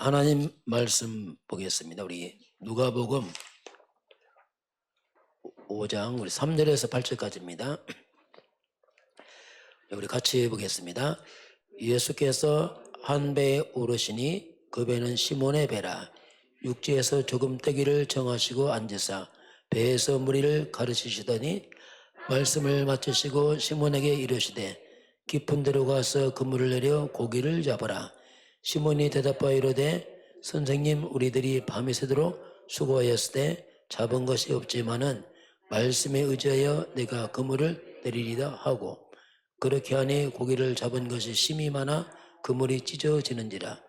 하나님 말씀 보겠습니다. 우리 누가복음 5장 우리 3절에서 8절까지입니다. 우리 같이 보겠습니다. 예수께서 한 배에 오르시니 그 배는 시몬의 배라. 육지에서 조금 뜨기를 정하시고 앉으사 배에서 무리를 가르치시더니 말씀을 마치시고 시몬에게 이르시되 깊은 데로 가서 그물을 내려 고기를 잡으라. 시몬이 대답하여 이르되 선생님, 우리들이 밤이 새도록 수고하였으되 잡은 것이 없지만은 말씀에 의지하여 내가 그물을 내리리다 하고, 그렇게 하니 고기를 잡은 것이 심히 많아 그물이 찢어지는지라.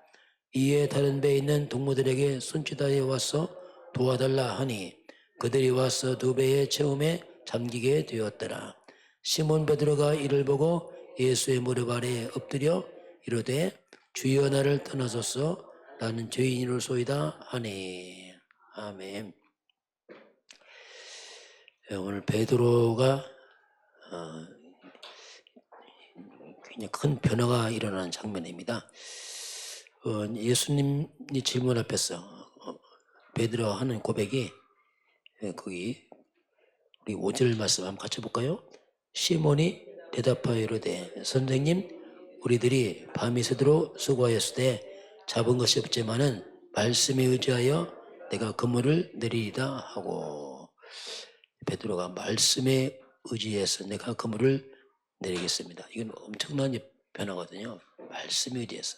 이에 다른 배에 있는 동무들에게 손짓하여 와서 도와달라 하니 그들이 와서 두 배의 채움에 잠기게 되었더라. 시몬 베드로가 이를 보고 예수의 무릎 아래에 엎드려 이르되 주여, 나를 떠나소서, 나는 죄인이로소이다 하니. 아멘. 오늘 베드로가 굉장히 큰 변화가 일어나는 장면입니다. 예수님이 질문 앞에서 베드로 하는 고백이 거기 우리 5절 말씀 한번 같이 볼까요? 시몬이 대답하여 이르되 선생님, 우리들이 밤이 새도록 수고하였으되 잡은 것이 없지만은 말씀에 의지하여 내가 그물을 내리리다 하고, 베드로가 말씀에 의지해서 내가 그물을 내리겠습니다. 이건 엄청난 변화거든요. 말씀에 의지해서.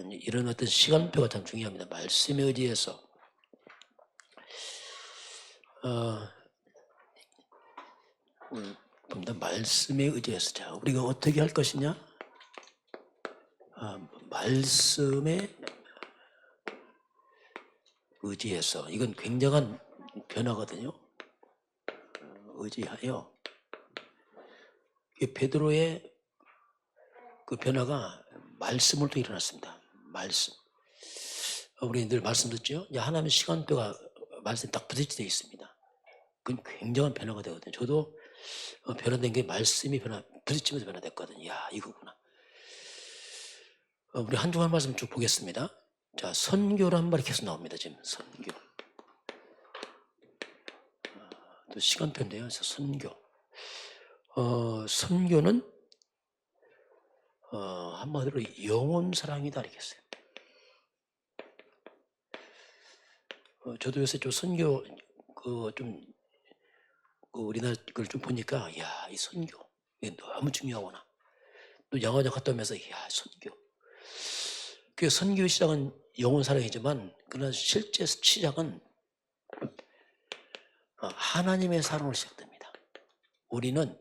이런 어떤 시간표가 참 중요합니다. 말씀에 의지해서. 말씀에 의지해서. 자, 우리가 어떻게 할 것이냐? 말씀에 의지해서. 이건 굉장한 변화거든요. 의지하여. 베드로의 그 변화가 말씀을 통해 일어났습니다. 말씀. 우리 늘 말씀 듣죠? 하나님의 시간표가 말씀에 딱 부딪히되어 있습니다. 그건 굉장한 변화가 되거든요. 저도 변화된 게 말씀이 부딪히면서 변화됐거든요. 이거구나. 우리 한 주간 말씀 쭉 보겠습니다. 자, 선교란 말이 계속 나옵니다. 지금 선교. 또 시간표인데요. 그래서 선교. 선교는 한마디로 영혼 사랑이다 이렇게 했어요. 저도 요새 좀 선교 우리나라 걸 좀 보니까 이 선교 이게 너무 중요하구나. 또 영화관 갔다 오면서 선교. 그 선교 시작은 영혼 사랑이지만 그러나 실제 시작은 하나님의 사랑으로 시작됩니다. 우리는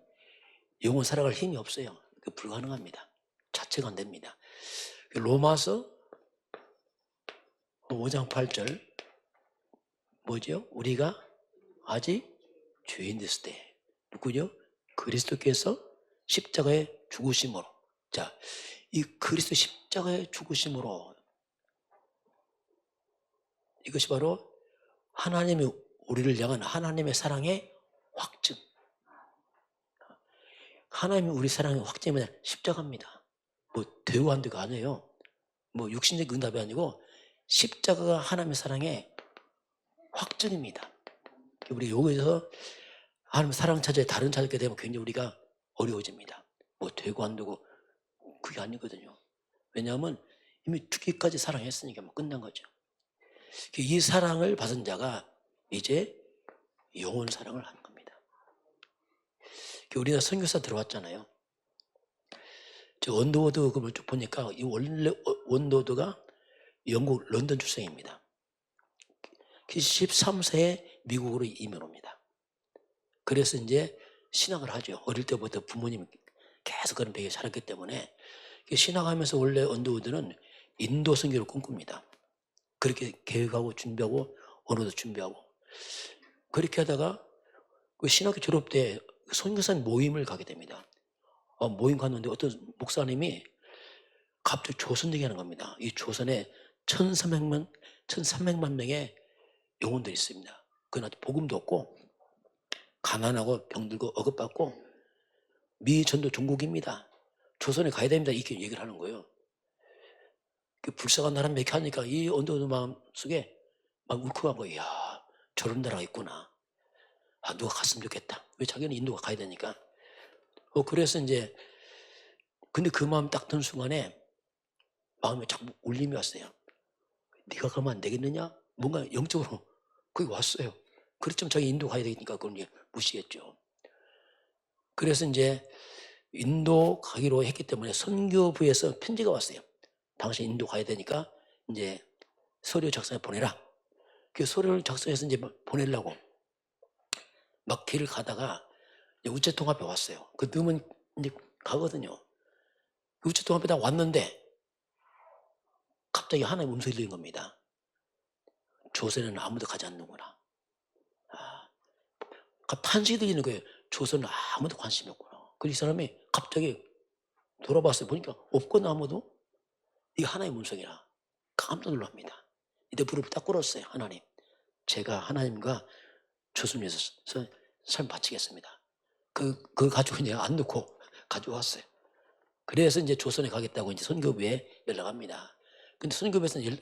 영혼 사랑할 힘이 없어요. 불가능합니다. 자체가 안 됩니다. 로마서 5장 8절 뭐죠? 우리가 아직 죄인 됐을 때 누구죠? 그리스도께서 십자가에 죽으심으로. 자, 이 그리스도 십자가에 죽으심으로 이것이 바로 하나님이 우리를 향한 하나님의 사랑의 확증. 하나님이 우리 사랑의 확증이면 십자가입니다. 되고 안 되고 아니에요. 육신적 응답이 아니고 십자가가 하나님의 사랑의 확증입니다. 우리 여기서 하나님의 사랑 찾아야 다른 찾게 되면 굉장히 우리가 어려워집니다. 되고 안 되고 그게 아니거든요. 왜냐하면 이미 죽기까지 사랑했으니까 끝난 거죠. 이 사랑을 받은 자가 이제 영혼 사랑을 하는 겁니다. 우리나라 선교사 들어왔잖아요. 저 원더워드 그걸 쭉 보니까 이 원래 원더워드가 영국 런던 출생입니다. 13세에 미국으로 이민 옵니다. 그래서 이제 신학을 하죠. 어릴 때부터 부모님이 계속 그런 배경에 자랐기 때문에 신학하면서 원래 언더우드는 인도 선교를 꿈꿉니다. 그렇게 계획하고 준비하고 언어도 준비하고 그렇게 하다가 그 신학교 졸업 때 선교사 모임을 가게 됩니다. 모임 갔는데 어떤 목사님이 갑자기 조선 얘기하는 겁니다. 이 조선에 1300만 명의 영혼들이 있습니다. 그나마 복음도 없고 가난하고 병들고 억압받고 미 전도 종국입니다. 조선에 가야 됩니다. 이렇게 얘기를 하는 거예요. 그 불쌍한 나라 몇 개 하니까 이 언더우드 마음 속에 막 울컥한 거예요. 야, 저런 나라가 있구나. 아, 누가 갔으면 좋겠다. 왜 자기는 인도가 가야 되니까. 그래서 이제, 근데 그 마음이 딱 든 순간에 마음에 자꾸 울림이 왔어요. 네가 가면 안 되겠느냐? 뭔가 영적으로 거기 왔어요. 그렇지만 자기 인도 가야 되니까 그건 이제 무시했죠. 그래서 이제 인도 가기로 했기 때문에 선교부에서 편지가 왔어요. 당신 인도 가야 되니까 이제 서류 작성해 보내라. 그 서류를 작성해서 이제 보내려고 막 길을 가다가 우체통 앞에 왔어요. 그 넣으면 이제 가거든요. 그 우체통 앞에 다 왔는데 갑자기 하나의 음성이 들린 겁니다. 조선에는 아무도 가지 않는구나. 탄식이 들리는 거예요. 조선은 아무도 관심이 없구나. 그래서 이 사람이 갑자기 돌아봤어요. 보니까 없거든 아무도. 이게 하나의 음성이라 깜짝 놀랍니다. 이때 무릎을 딱 꿇었어요. 하나님, 제가 하나님과 조선을 위해서 삶 바치겠습니다. 그걸 가지고 이제 안 넣고 가져왔어요. 그래서 이제 조선에 가겠다고 이제 선교부에 연락합니다. 근데 선교부에서는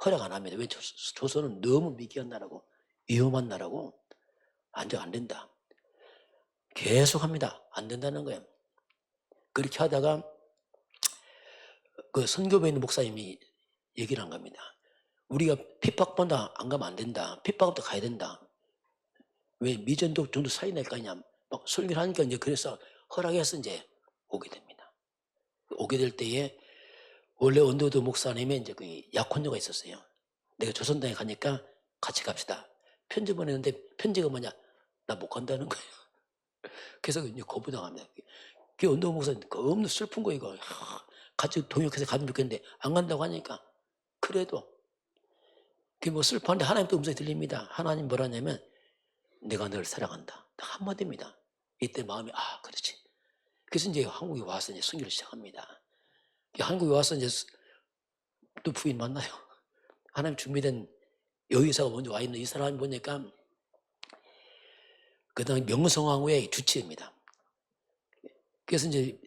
허락 안 합니다. 왜? 조선은 너무 미개한 나라고 위험한 나라고 안 된다. 계속 합니다. 안 된다는 거예요. 그렇게 하다가 그 선교부에 있는 목사님이 얘기를 한 겁니다. 우리가 핍박받아 안 가면 안 된다. 핍박부터 가야 된다. 왜? 미전도 정도 사이 낼 거 아니냐. 막 설교를 하니까 이제 그래서 허락해서 이제 오게 됩니다. 오게 될 때에 원래 언더우드 목사님의 이제 그 약혼녀가 있었어요. 내가 조선당에 가니까 같이 갑시다. 편지 보내는데 편지가 뭐냐? 나 못 간다는 거예요. 그래서 이제 거부당합니다. 그 언더우드 목사님 너무 슬픈 거 이거. 같이 동역해서 가면 좋겠는데 안 간다고 하니까 그래도 그게 뭐 슬퍼한데 하나님 또 음성이 들립니다. 하나님 뭐라냐면 내가 너를 사랑한다. 딱 한마디입니다. 이때 마음이 그렇지. 그래서 이제 한국에 와서 이제 선교를 시작합니다. 한국에 와서 이제 또 부인 만나요. 하나님 준비된 여의사가 먼저 와 있는 이 사람이 보니까 그 다음에 명성황후의 주치입니다. 그래서 이제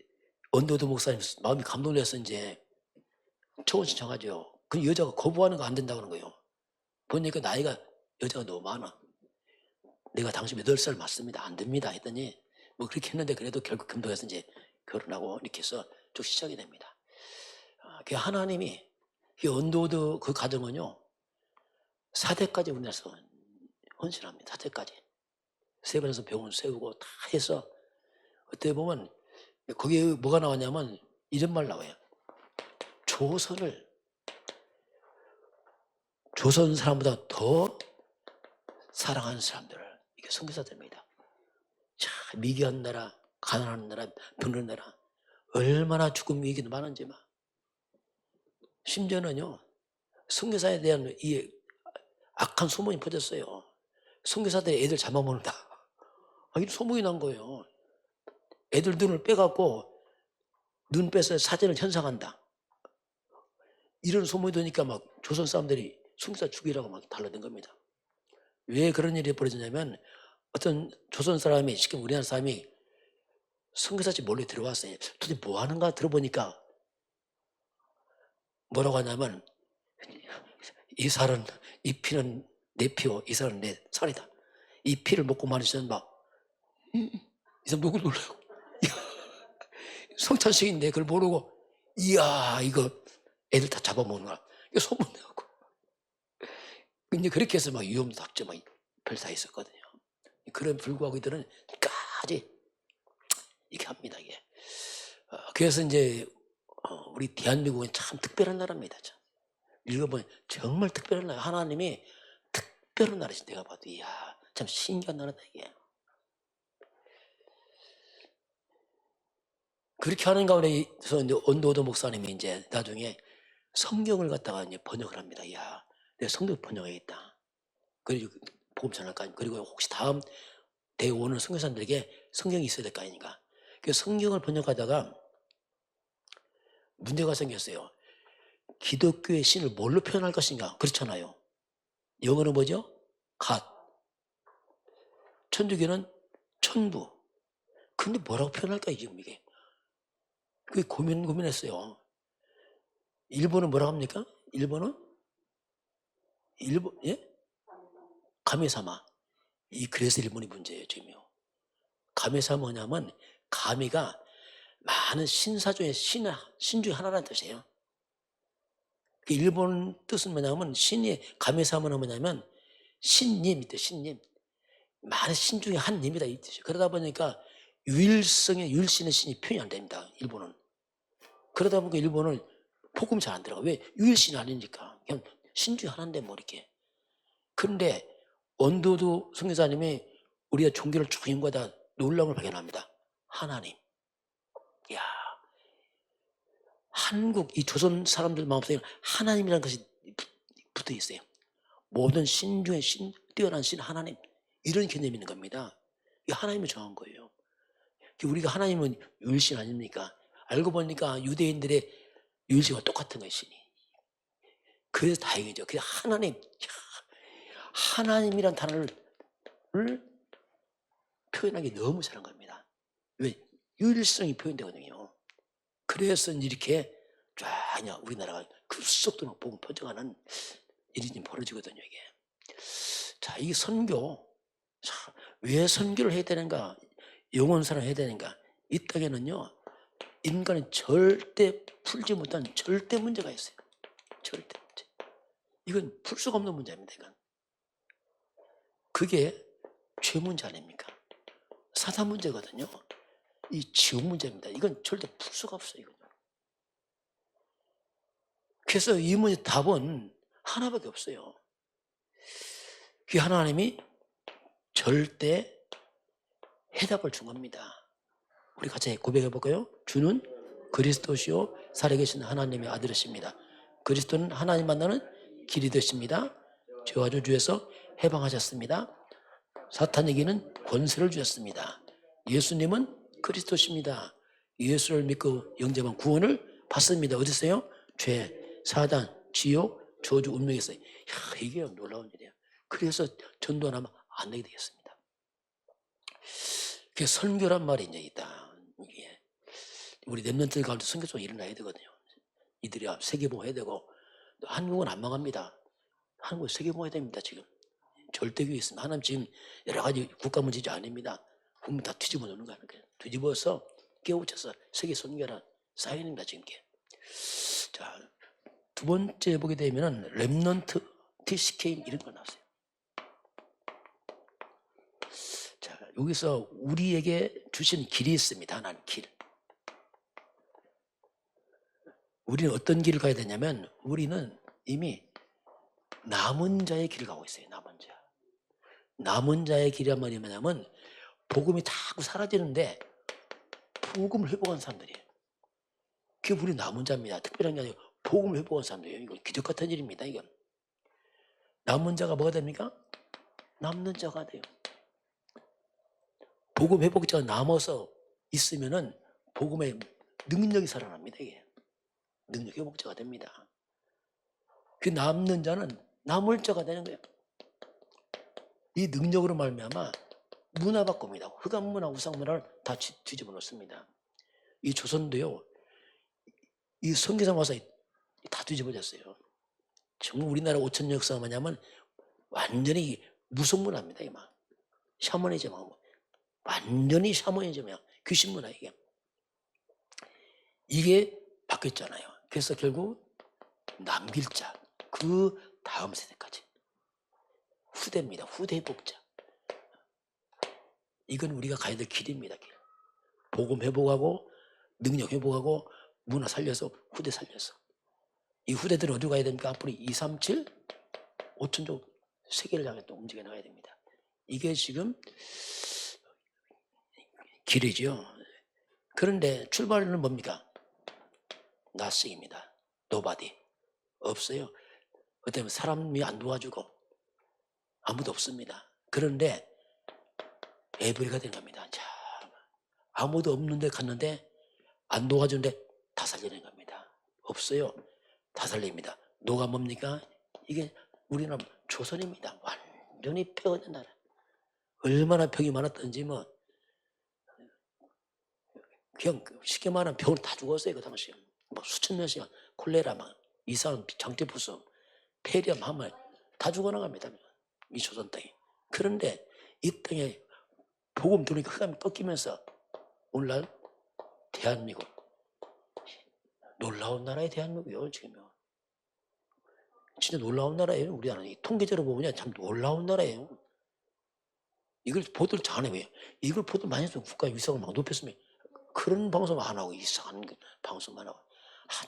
언더우드 목사님 마음이 감동돼서 이제 초원 신청하죠. 그 여자가 거부하는 거 안 된다고 하는 거예요. 보니까 나이가 여자가 너무 많아. 내가 당신 8살 맞습니다. 안 됩니다. 했더니 뭐 그렇게 했는데 그래도 결국 금도에서 이제 결혼하고 이렇게 해서 쭉 시작이 됩니다. 그 하나님이 그 언더우드 그 가정은요 4대까지 우리나라에서 헌신합니다. 4대까지 세번에서 병원 세우고 다 해서 어떻게 보면 거기에 뭐가 나왔냐면 이런 말 나와요. 조선 사람보다 더 사랑하는 사람들을 이게 선교사들입니다. 자, 미개한 나라, 가난한 나라, 병든 나라 얼마나 죽음 위기도 많은지 막. 심지어는요 선교사에 대한 이 악한 소문이 퍼졌어요. 선교사들이 애들 잡아먹는다. 이런 소문이 난 거예요. 애들 눈을 빼갖고 눈 빼서 사진을 현상한다. 이런 소문이 되니까 막 조선 사람들이 선교사 죽이라고 막 달라든 겁니다. 왜 그런 일이 벌어지냐면 어떤 조선 사람이 지금 우리나라 사람이 선교사집 몰래 들어왔어요. 도대체 뭐 하는가 들어보니까 뭐라고 하냐면 이 살은 이 피는 내 피요 이 살은 내 살이다. 이 피를 먹고 마시면 막 이 사람 누굴 놀라고 성찬식인데 그걸 모르고 이야 이거 애들 다 잡아먹는구나 이거 소문내고 이제 그렇게 해서 막 위험도 닥쳐 막 별다 있었거든요. 그런 불구하고 이들은 끝까지 이렇게 합니다. 이게 그래서 이제 우리 대한민국은 참 특별한 나라입니다. 참. 읽어보면 정말 특별한 나라. 하나님이 특별한 나라지. 내가 봐도 이야 참 신기한 나라다 이게. 그렇게 하는 가운데서 이제 언더우드 목사님이 이제 나중에 성경을 갖다가 이제 번역을 합니다. 이야 내가 성경 번역해야겠다. 그리고 복음 전할까. 그리고 혹시 다음 대에 오는 선교사들에게 성경이 있어야 될 거 아닙니까? 그 성경을 번역하다가 문제가 생겼어요. 기독교의 신을 뭘로 표현할 것인가? 그렇잖아요. 영어는 뭐죠? God. 천주교는 천부. 근데 뭐라고 표현할까 지금 이게? 그게 고민했어요. 일본은 뭐라고 합니까? 일본, 예? 가메사마. 그래서 일본이 문제예요, 지금요. 가메사마 뭐냐면, 가메가 많은 신사 중에 신 중에 하나라는 뜻이에요. 일본 뜻은 뭐냐면, 가메사마는 뭐냐면, 신님, 신님. 많은 신 중에 한 님이다, 이 뜻이에요. 그러다 보니까 유일신의 신이 표현이 안 됩니다, 일본은. 그러다 보니까 일본은 복음이 잘 안 들어가. 왜? 유일신이 아니니까. 그냥 신 중에 하나인데, 뭐, 이렇게. 그런데, 원도도 선교사님이 우리가 종교를 쭉 연구하다 놀라운 걸 발견합니다. 하나님. 야, 한국, 이 조선 사람들 마음속에 하나님이라는 것이 붙어 있어요. 모든 신 중에 뛰어난 신 하나님. 이런 개념이 있는 겁니다. 이 하나님을 정한 거예요. 우리가 하나님은 유일신 아닙니까? 알고 보니까 유대인들의 유일신과 똑같은 거예요, 신이. 그래서 다행이죠. 그래서 하나님이란 단어를 표현하기 너무 잘한 겁니다. 왜? 유일성이 표현되거든요. 그래서 이렇게 쫙 우리나라가 급속도로 복음 퍼져가는 일이 좀 벌어지거든요, 이게. 자, 이 선교. 자, 왜 선교를 해야 되는가? 영혼사를 해야 되는가? 이 땅에는요, 인간이 절대 풀지 못한 절대 문제가 있어요. 절대 문제. 이건 풀 수가 없는 문제입니다, 이건. 그게 죄 문제 아닙니까? 사단 문제거든요. 이 지옥 문제입니다. 이건 절대 풀 수가 없어요, 이건. 그래서 이 문제 답은 하나밖에 없어요. 그 하나님이 절대 해답을 준 겁니다. 우리 같이 고백해 볼까요? 주는 그리스도시요 살아계신 하나님의 아들이십니다. 그리스도는 하나님 만나는 길이 되십니다. 죄와 저주에서 해방하셨습니다. 사탄에게는 권세를 주셨습니다. 예수님은 그리스도십니다. 예수를 믿고 영접한 구원을 받습니다. 어디 있어요? 죄, 사단, 지옥, 저주, 운명에서. 이게 놀라운 일이에요. 그래서 전도는 아마 안 되게 되겠습니다. 그게 선교란 말이 이제 있다. 이게 우리 렘넌트들 가운데 선교가 일어나야 되거든요. 이들이 세계보호해야 되고, 한국은 안 망합니다. 한국은 세계보호해야 됩니다. 지금 절대교회 있습니다. 하나님 지금 여러 가지 국가 문제지 아닙니다. 국민 다 뒤집어 놓는 거야. 뒤집어서 깨우쳐서 세계 선교란 사연입니다. 지금 게. 자, 두 번째 보게 되면은 렘넌트 TCK 이런 거 나왔어요. 자, 여기서 우리에게 주신 길이 있습니다. 하나님 길. 우리는 어떤 길을 가야 되냐면, 우리는 이미 남은 자의 길을 가고 있어요. 남은 자의 길이란 말이 뭐냐면, 복음이 자꾸 사라지는데 복음을 회복한 사람들이에요. 그게 우리 남은 자입니다. 특별한 게 아니고 복음을 회복한 사람들이에요. 이건 기적 같은 일입니다. 이건. 남은 자가 뭐가 됩니까? 남는 자가 돼요. 복음 회복자가 남아서 있으면은 복음의 능력이 살아납니다. 이게. 능력 회복자가 됩니다. 그 남는 자는 남을 자가 되는 거예요. 이 능력으로 말미암아 문화 바꿉니다. 흑암 문화, 우상 문화를 다 뒤집어 놓습니다. 이 조선도요, 이 선교사 와서 다 뒤집어졌어요. 정말 우리나라 5,000년 역사가 뭐냐면 완전히 무속 문화입니다. 막 샤머니즘, 완전히 샤머니즘이야. 귀신 문화 이게 바뀌었잖아요. 그래서 결국 남길 자, 그 다음 세대까지 후대입니다. 후대 회복자. 이건 우리가 가야 될 길입니다. 길. 복음 회복하고 능력 회복하고 문화 살려서 후대 살려서. 이 후대들은 어디 가야 됩니까? 앞으로 237, 5천조 세계를 향해 또 움직여 나가야 됩니다. 이게 지금 길이죠. 그런데 출발은 뭡니까? nothing입니다. nobody. 없어요. 그때문에 사람이 안 도와주고 아무도 없습니다. 그런데 에브리가 된 겁니다. 자, 아무도 없는데 갔는데 안 도와주는데 다 살리는 겁니다. 없어요. 다 살립니다. 노가 뭡니까? 이게 우리나라 조선입니다. 완전히 폐허된 나라. 얼마나 병이 많았던지 그냥 쉽게 말하면 병을 다 죽었어요. 그 당시에. 수천 명씩 콜레라 이상한 장대부수, 폐렴 하면 다 죽어나갑니다. 이 조선 땅에. 그런데 이 땅에 복음 들으니까 흑암이 꺾이면서 오늘날 대한민국, 놀라운 나라의 대한민국이요. 지금요. 진짜 놀라운 나라예요. 우리나라. 통계적으로 보면 참 놀라운 나라예요. 이걸 보도를 잘 안 해요. 이걸 보도 많이 해서 국가의 위상을 막 높였으면 그런 방송 안 하고 이상한 방송만 하고.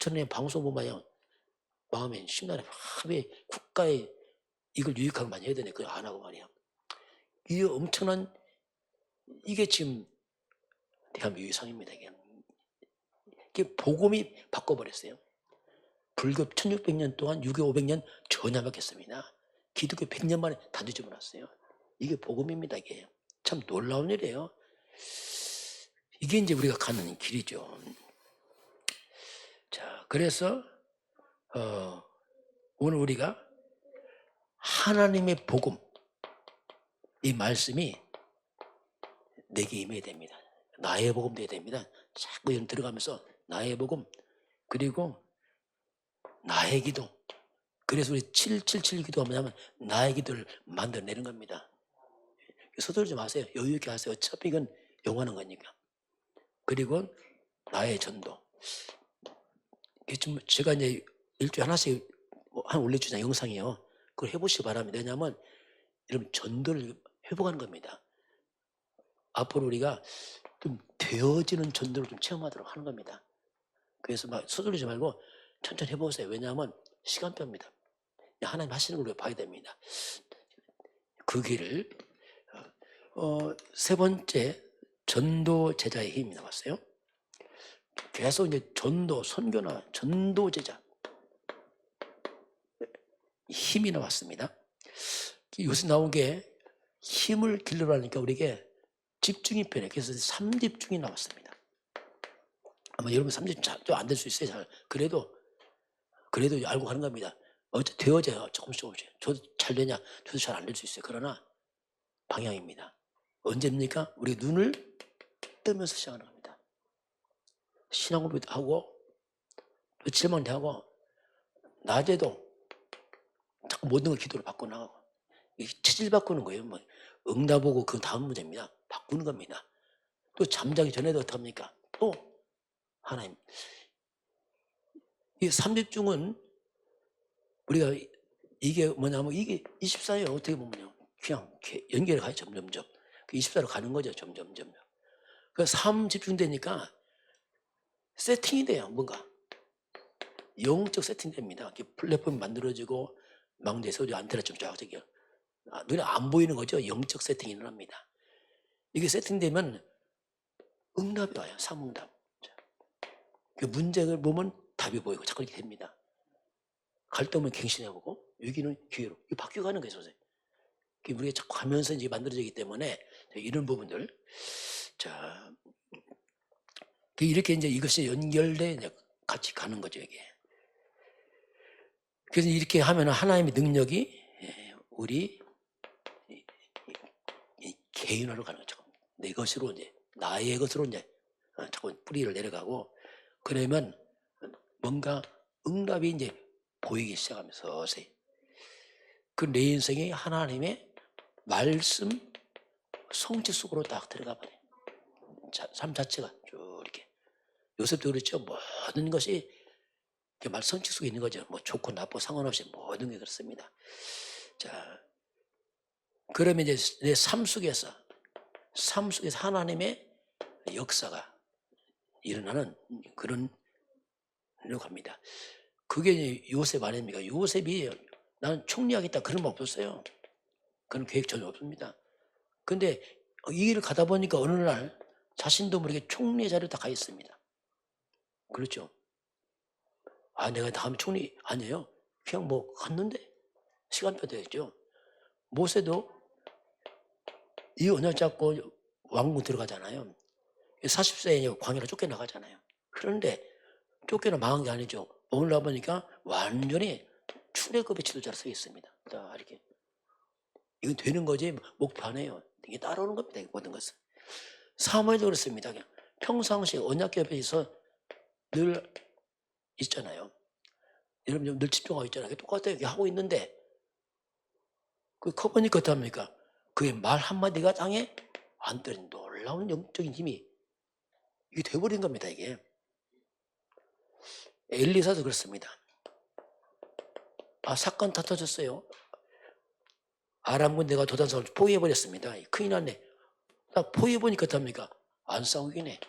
저는 방송 보면 마음에 심란해. 왜 국가에 이걸 유익하게 많이 해야 되네. 그걸 안 하고 말이야. 이게 엄청난, 이게 지금 대한민국 위상입니다. 이게 복음이 바꿔버렸어요. 불교 1600년 동안 6개 500년 전혀 안 바뀌었습니다. 기독교 100년 만에 다 뒤집어놨어요. 이게 복음입니다. 이게 참 놀라운 일이에요. 이게 이제 우리가 가는 길이죠. 자, 그래서 오늘 우리가 하나님의 복음, 이 말씀이 내게 임해야 됩니다. 나의 복음 돼야 됩니다. 자꾸 이런 들어가면서 나의 복음, 그리고 나의 기도. 그래서 우리 777 기도하면 나의 기도를 만들어내는 겁니다. 서두르지 마세요. 여유 있게 하세요. 어차피 이건 영원한 거니까. 그리고 나의 전도. 제가 이제 일주일에 하나씩 한 올려주는 영상이요. 그걸 해보시기 바랍니다. 왜냐하면 여러분 전도를 회복하는 겁니다. 앞으로 우리가 좀 되어지는 전도를 좀 체험하도록 하는 겁니다. 그래서 막 서두르지 말고 천천히 해보세요. 왜냐하면 시간표입니다. 하나님 하시는 걸 봐야 됩니다. 그 길을 세 번째 전도 제자의 힘이 나왔어요. 계속 이제 전도 선교나 전도 제자 힘이 나왔습니다. 요새 나온 게 힘을 길러라니까 우리에게 집중이 편해. 그래서 3집중이 나왔습니다. 아마 여러분 3집중 안 될 수 있어요. 잘. 그래도 알고 가는 겁니다. 되어져요. 조금씩. 저도 잘 되냐? 저도 잘 안 될 수 있어요. 그러나 방향입니다. 언제입니까? 우리 눈을 뜨면서 시작하는 겁니다. 신앙고백도 하고 또 질문도 하고 낮에도 자꾸 모든 걸 기도를 바꿔 나가고 체질 바꾸는 거예요. 뭐 응답하고 그 다음 문제입니다. 바꾸는 겁니다. 또 잠자기 전에도 어떡합니까? 또 하나님. 이 3집중은 우리가 이게 뭐냐면 이게 24예요. 어떻게 보면요. 그냥 연결해 가요. 점점점. 24로 가는 거죠. 점점점. 그 3집중되니까 세팅이 돼요. 뭔가. 영적 세팅됩니다. 플랫폼이 만들어지고 망대 소리 안테나 좀 쫙 눈에 안 보이는 거죠. 영적 세팅이 일어납니다. 이게 세팅되면 응답이 와요. 삼응답. 그 문제를 보면 답이 보이고 자꾸 이렇게 됩니다. 갈등은 갱신해보고 위기는 기회로. 이거 바뀌어가는 거예요. 선생님. 우리가 자꾸 하면서 이제 만들어지기 때문에 이런 부분들. 자, 이렇게 이제 이것이 연결돼 이제 같이 가는 거죠. 이게. 그래서 이렇게 하면 하나님의 능력이 우리 개인화로 가는 거죠. 내 것으로 이제 나의 것으로 이제 자꾸 뿌리를 내려가고 그러면 뭔가 응답이 이제 보이기 시작하면서 그 내 인생이 하나님의 말씀 성취 속으로 딱 들어가 버려요. 삶 자체가 쭉 이렇게 요셉도 그렇죠. 모든 것이 말 성취 속에 있는 거죠. 뭐 좋고 나쁘고 상관없이 모든 게 그렇습니다. 자, 그러면 이제 내 삶 속에서 하나님의 역사가 일어나는 그런 노력합니다. 그게 이제 요셉 아닙니까? 요셉이 나는 총리하겠다 그런 거 없었어요. 그런 계획 전혀 없습니다. 근데 이 길을 가다 보니까 어느 날 자신도 모르게 총리의 자리에 딱 가 있습니다. 그렇죠? 내가 다음 총리 아니에요. 그냥 뭐 갔는데 시간표 되었죠. 모세도 이 언약 잡고 왕궁 들어가잖아요. 40세에 광야로 쫓겨나가잖아요. 그런데 쫓겨나 망한 게 아니죠. 오늘 와보니까 완전히 출애굽의 지도자로 서 있습니다. 이렇게. 이건 되는 거지 목표 안 해요. 이게 따라오는 겁니다. 모든 것은. 사무엘도 그렇습니다. 그냥 평상시에 언약 궤변에서 늘 있잖아요. 여러분 늘 집중하고 있잖아요. 똑같아요. 하고 있는데 그 커버니까 어떡합니까? 그의 말 한마디가 땅에 안 떨어진 놀라운 영적인 힘이 이게 돼버린 겁니다. 이게 엘리사도 그렇습니다. 사건 다 터졌어요. 아람 군대가 도단성을 포위해버렸습니다. 큰일 났네. 딱 포위해보니까 어떡합니까? 안 싸우긴 해.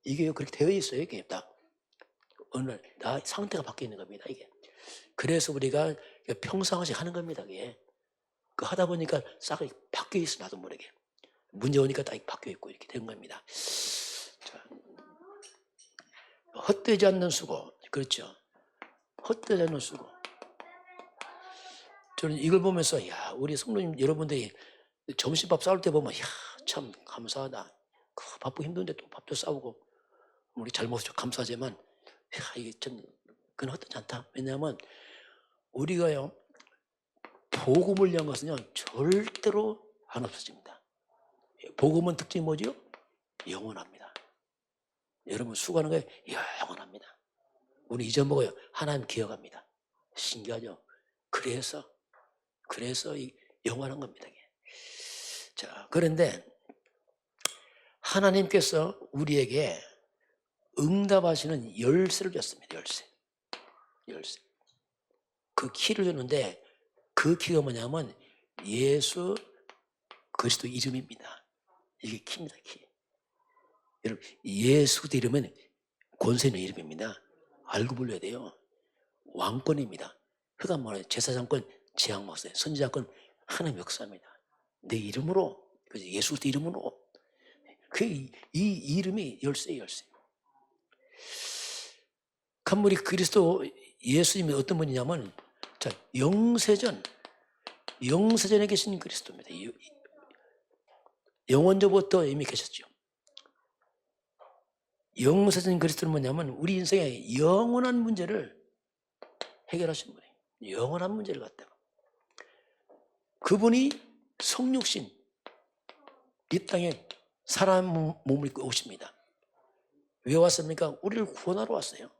이게 그렇게 되어 있어요. 이게 딱 어느 날 나 상태가 바뀌어 있는 겁니다. 이게 그래서 우리가 평상시 하는 겁니다. 이게 그 하다 보니까 싹 바뀌어 있어. 나도 모르게 문제 오니까 딱 바뀌어 있고 이렇게 된 겁니다. 자, 헛되지 않는 수고. 그렇죠. 헛되지 않는 수고. 저는 이걸 보면서 우리 성도님 여러분들이 점심밥 싸울 때 보면 참 감사하다. 바쁘고 힘든데 또 밥도 싸우고 우리 잘 먹어서 감사하지만 이게 좀 그건 헛되지 않다. 왜냐하면 우리가요 복음을 위한 것은요 절대로 안 없어집니다. 복음은 특징이 뭐죠? 영원합니다. 여러분 수고하는 거에 영원합니다. 우리 잊어먹어요. 하나님 기억합니다. 신기하죠? 그래서 이 영원한 겁니다. 이게. 자, 그런데 하나님께서 우리에게 응답하시는 열쇠를 줬습니다. 열쇠. 그 키를 줬는데 그 키가 뭐냐면 예수 그리스도 이름입니다. 이게 키입니다. 키. 여러분 예수 이름은 권세 있는 이름입니다. 알고 불러야 돼요. 왕권입니다. 그가 뭐예요? 제사장권, 제왕목사, 선지자권 하나님 역사입니다. 내 이름으로, 예수 이름으로. 이 이름이 열쇠예요. 우리 그리스도 예수님이 어떤 분이냐면 영세전에 계신 그리스도입니다. 영원전부터 이미 계셨죠. 영세전 그리스도는 뭐냐면 우리 인생의 영원한 문제를 해결하신 분이에요. 영원한 문제를 갖다가 그분이 성육신 이 땅에 사람 몸을 입고 오십니다. 왜 왔습니까? 우리를 구원하러 왔어요.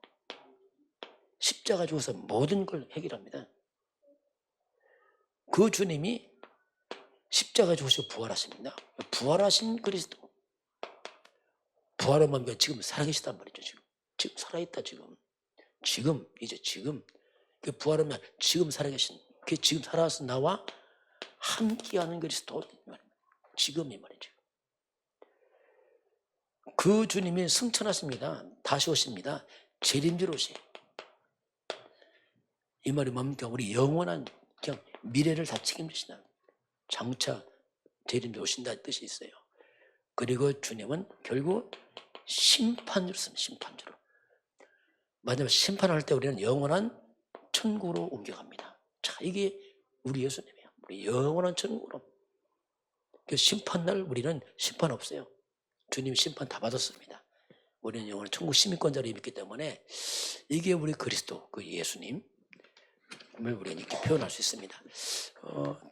십자가 죽어서 모든 걸 해결합니다. 그 주님이 십자가 죽으시고 부활하십니다. 부활하신 그리스도. 부활하면 지금 살아계시단 말이죠. 지금 살아있다. 지금 그 부활하면 지금 살아계신 그 지금 살아서 나와 함께하는 그리스도 지금이 말이죠. 그 주님이 승천하십니다. 다시 오십니다. 재림지로 오시. 이 말이 뭡니까? 우리 영원한 그냥 미래를 다 책임지신다. 장차 재림지로 오신다는 뜻이 있어요. 그리고 주님은 결국 심판주로 씁니다. 심판주로. 마지막 심판할 때 우리는 영원한 천국으로 옮겨갑니다. 자, 이게 우리 예수님이에요. 우리 영원한 천국으로. 그 심판날 우리는 심판 없어요. 주님 심판 다 받았습니다. 우리는 영원한 천국 시민권자로 있기 때문에 이게 우리 그리스도, 그 예수님을 우리는 이렇게 표현할 수 있습니다.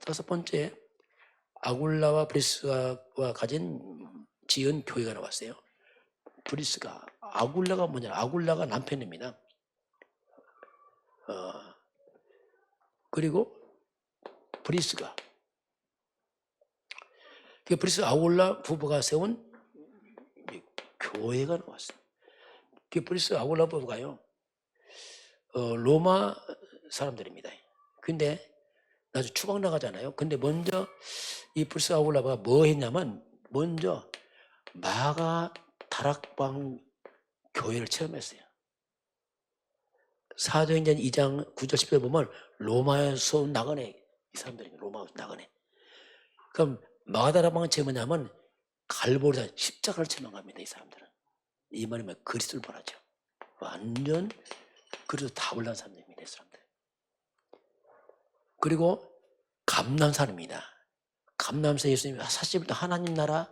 다섯 번째, 아굴라와 브리스가와 지은 교회가 나왔어요. 브리스가, 아굴라가 뭐냐? 아굴라가 남편입니다. 그리고 브리스가, 그 브리스 아굴라 부부가 세운 교회가 나왔어요. 그 브리스 아굴라 부부가요, 로마 사람들입니다. 근데 나중에 추방 나가잖아요. 근데 먼저 이 브리스 아굴라가 뭐 했냐면 먼저 마가 다락방 교회를 체험했어요. 사도행전 2장 9절 10절 보면 로마에서 나가네. 이 사람들이 로마에서 나가네. 그럼 마가다락방은 뭐냐면 갈보리산 십자가를 체험한 겁니다. 이 사람들은. 이 말이면 그리스도를 말하죠. 완전 그리스도 다 올라간 사람들입니다. 이 사람들. 그리고 감람산입니다. 감람산 예수님이 40일도 하나님 나라에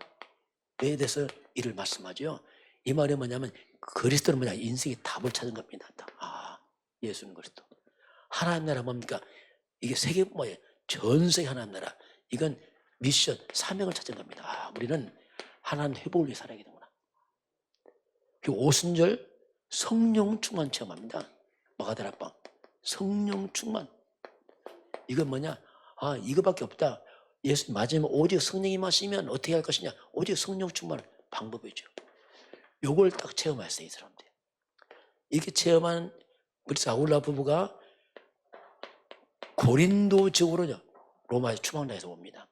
대해서 이를 말씀하죠. 이 말이 뭐냐면 그리스도는 뭐냐? 인생의 답을 찾은 겁니다. 예수는 그리스도. 하나님 나라 뭡니까? 이게 세계뿐만이 전 세계 하나님 나라. 이건 미션, 사명을 찾은 겁니다. 우리는 하나님 회복을 위해 살아야 되는구나. 그 오순절 성령 충만 체험합니다. 마가다락방. 성령 충만. 이건 뭐냐? 아, 이거밖에 없다. 예수님 맞으면 오직 성령이 마시면 어떻게 할 것이냐? 오직 성령 충만 방법이죠. 요걸 딱 체험했어요, 이 사람들. 이렇게 체험한 우리 아울라 부부가 고린도 지역으로 로마에서 추방당해서 옵니다.